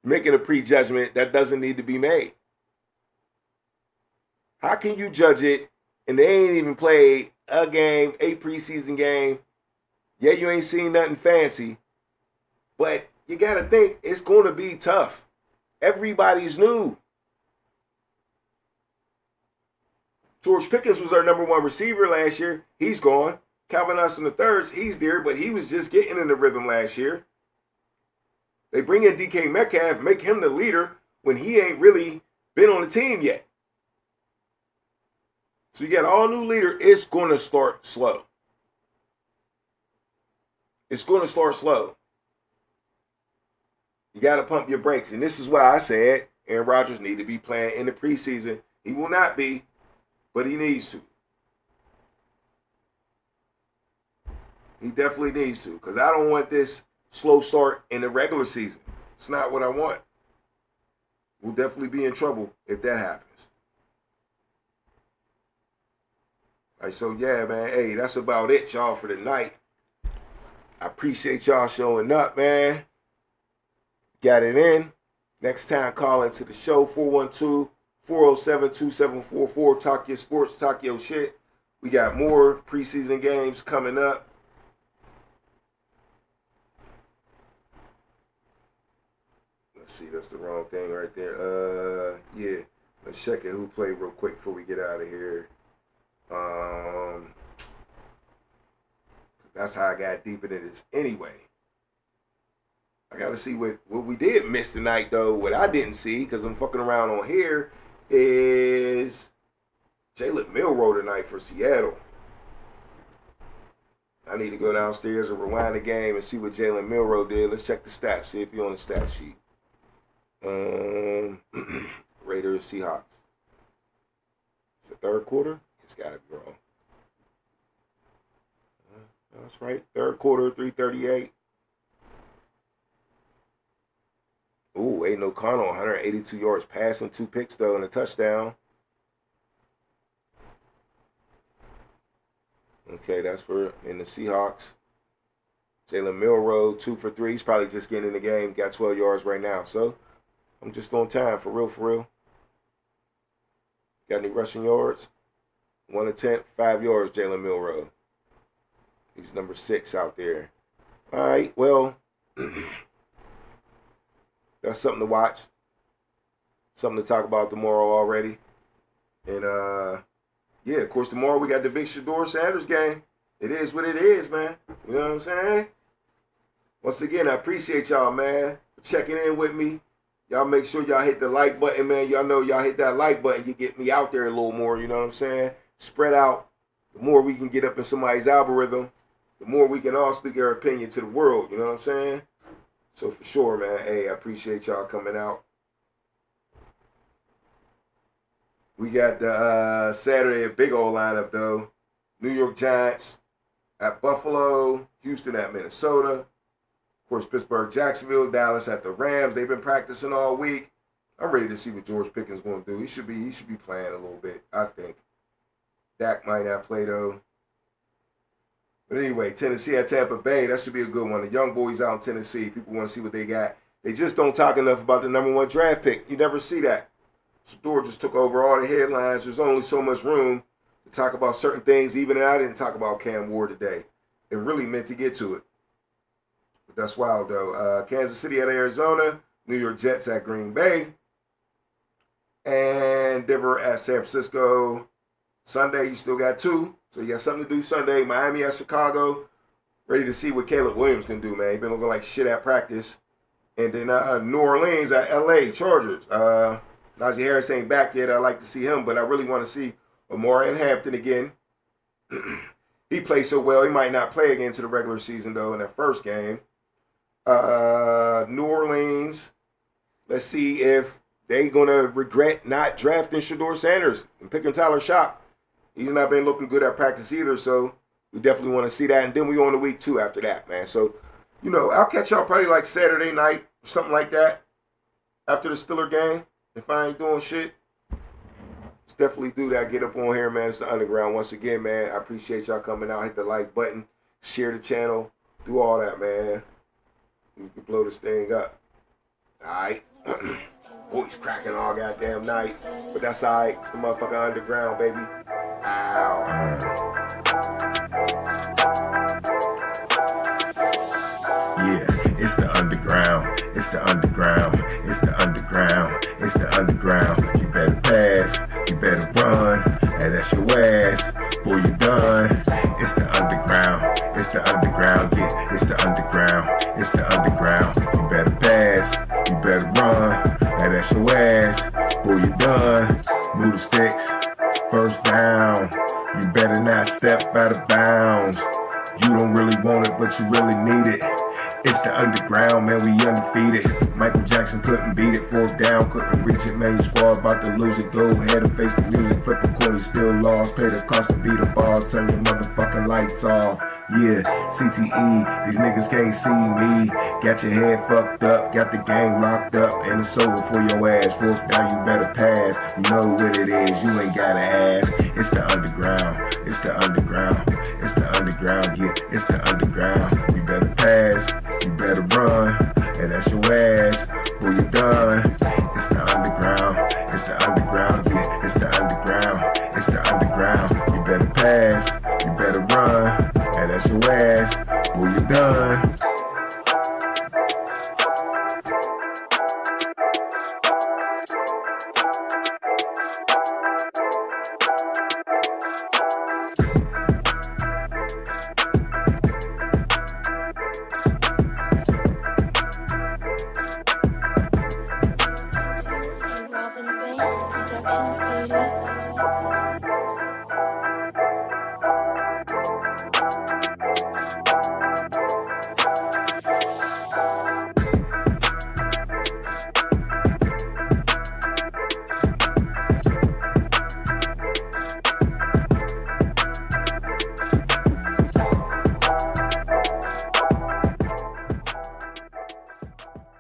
Making a prejudgment that doesn't need to be made. How can you judge it and they ain't even played a game, a preseason game? Yeah, you ain't seen nothing fancy, but you got to think it's going to be tough. Everybody's new. George Pickens was our number 1 receiver last year. He's gone. Calvin Austin III, he's there, but he was just getting in the rhythm last year. They bring in DK Metcalf, make him the leader when he ain't really been on the team yet. So you got all new leader. It's going to start slow. It's going to start slow. You got to pump your brakes. And this is why I said Aaron Rodgers need to be playing in the preseason. He will not be, but he needs to. He definitely needs to, because I don't want this slow start in the regular season. It's not what I want. We'll definitely be in trouble if that happens. All right, so yeah, man. Hey, that's about it, y'all, for tonight. I appreciate y'all showing up, man. Got it in. Next time, call into the show, 412-407-2744. Talk your sports, talk your shit. We got more preseason games coming up. Let's see, that's the wrong thing right there. Yeah, let's check it. Who played real quick before we get out of here. That's how I got deep into this anyway. I got to see what we did miss tonight, though. What I didn't see, because I'm fucking around on here, is Jalen Milroe tonight for Seattle. I need to go downstairs and rewind the game and see what Jalen Milroe did. Let's check the stats, see if you're on the stat sheet. Raiders, Seahawks. It's the third quarter? It's got to be wrong. That's right. Third quarter, 3:38. Ooh, Aiden O'Connell, 182 yards passing, 2 picks, though, and a touchdown. Okay, that's for in the Seahawks. Jalen Milroe, 2 for 3. He's probably just getting in the game. Got 12 yards right now. So, I'm just on time, for real, for real. Got any rushing yards? 1 attempt, 5 yards, Jalen Milroe. He's number 6 out there. All right, well, that's something to watch. Something to talk about tomorrow already. And, yeah, of course, tomorrow we got the big Shedeur Sanders game. It is what it is, man. You know what I'm saying? Once again, I appreciate y'all, man, for checking in with me. Y'all make sure y'all hit the like button, man. Y'all know y'all hit that like button, you get me out there a little more, you know what I'm saying? Spread out. The more we can get up in somebody's algorithm, the more we can all speak our opinion to the world, you know what I'm saying? So for sure, man, hey, I appreciate y'all coming out. We got the Saturday a big old lineup, though. New York Giants at Buffalo, Houston at Minnesota. Of course, Pittsburgh, Jacksonville, Dallas at the Rams. They've been practicing all week. I'm ready to see what George Pickens is going to do. He should be playing a little bit, I think. Dak might not play, though. But anyway, Tennessee at Tampa Bay, that should be a good one. The young boys out in Tennessee, people want to see what they got. They just don't talk enough about the number 1 draft pick. You never see that. Shedeur just took over all the headlines. There's only so much room to talk about certain things, even if I didn't talk about Cam Ward today. It really meant to get to it. But that's wild, though. Kansas City at Arizona, New York Jets at Green Bay, and Denver at San Francisco. Sunday, you still got 2. So you got something to do Sunday. Miami at Chicago. Ready to see what Caleb Williams can do, man. He's been looking like shit at practice. And then New Orleans at L.A. Chargers. Najee Harris ain't back yet. I'd like to see him, but I really want to see Omarion Hampton again. He played so well, he might not play again to the regular season, though, in that first game. New Orleans. Let's see if they going to regret not drafting Shedeur Sanders and picking Tyler Shock. He's not been looking good at practice either, so we definitely want to see that. And then we on to week 2 after that, man. So, you know, I'll catch y'all probably like Saturday night, something like that, after the Steeler game. If I ain't doing shit, let's definitely do that. Get up on here, man. It's the Underground. Once again, man, I appreciate y'all coming out. Hit the like button, share the channel, do all that, man. We can blow this thing up. All right. Voice cracking all goddamn night. But that's all right. It's the motherfucking Underground, baby. Ow. Yeah, it's the Underground. It's the Underground. It's the Underground. It's the Underground. You better pass. You better run. And that's your ass. Boy, you done. It's the underground. It's the underground. Yeah, it's the underground. It's the underground. You better pass. You better run. And that's your ass. Boy, you done. Move the sticks. First down. You better not step out of bounds. You don't really want it, but you really need it. It's the underground, man, we undefeated. Michael Jackson couldn't beat it, fourth down, couldn't reach it, man, your squad about to lose it. Go ahead and face the music, flip a coin, you still lost. Pay the cost to beat the bars, turn your motherfucking lights off. Yeah, CTE, these niggas can't see me. Got your head fucked up, got the gang locked up, and it's over for your ass. Fourth down, you better pass. You know what it is, you ain't gotta ask. It's the underground, it's the underground, it's the underground, yeah, it's the underground. You better pass, you better run, and that's your ass. Boy, you done. It's the underground, it's the underground, yeah, it's the underground, it's the underground. You better pass, you better run. And that's your ass, boy, you done. Robin Banks Productions,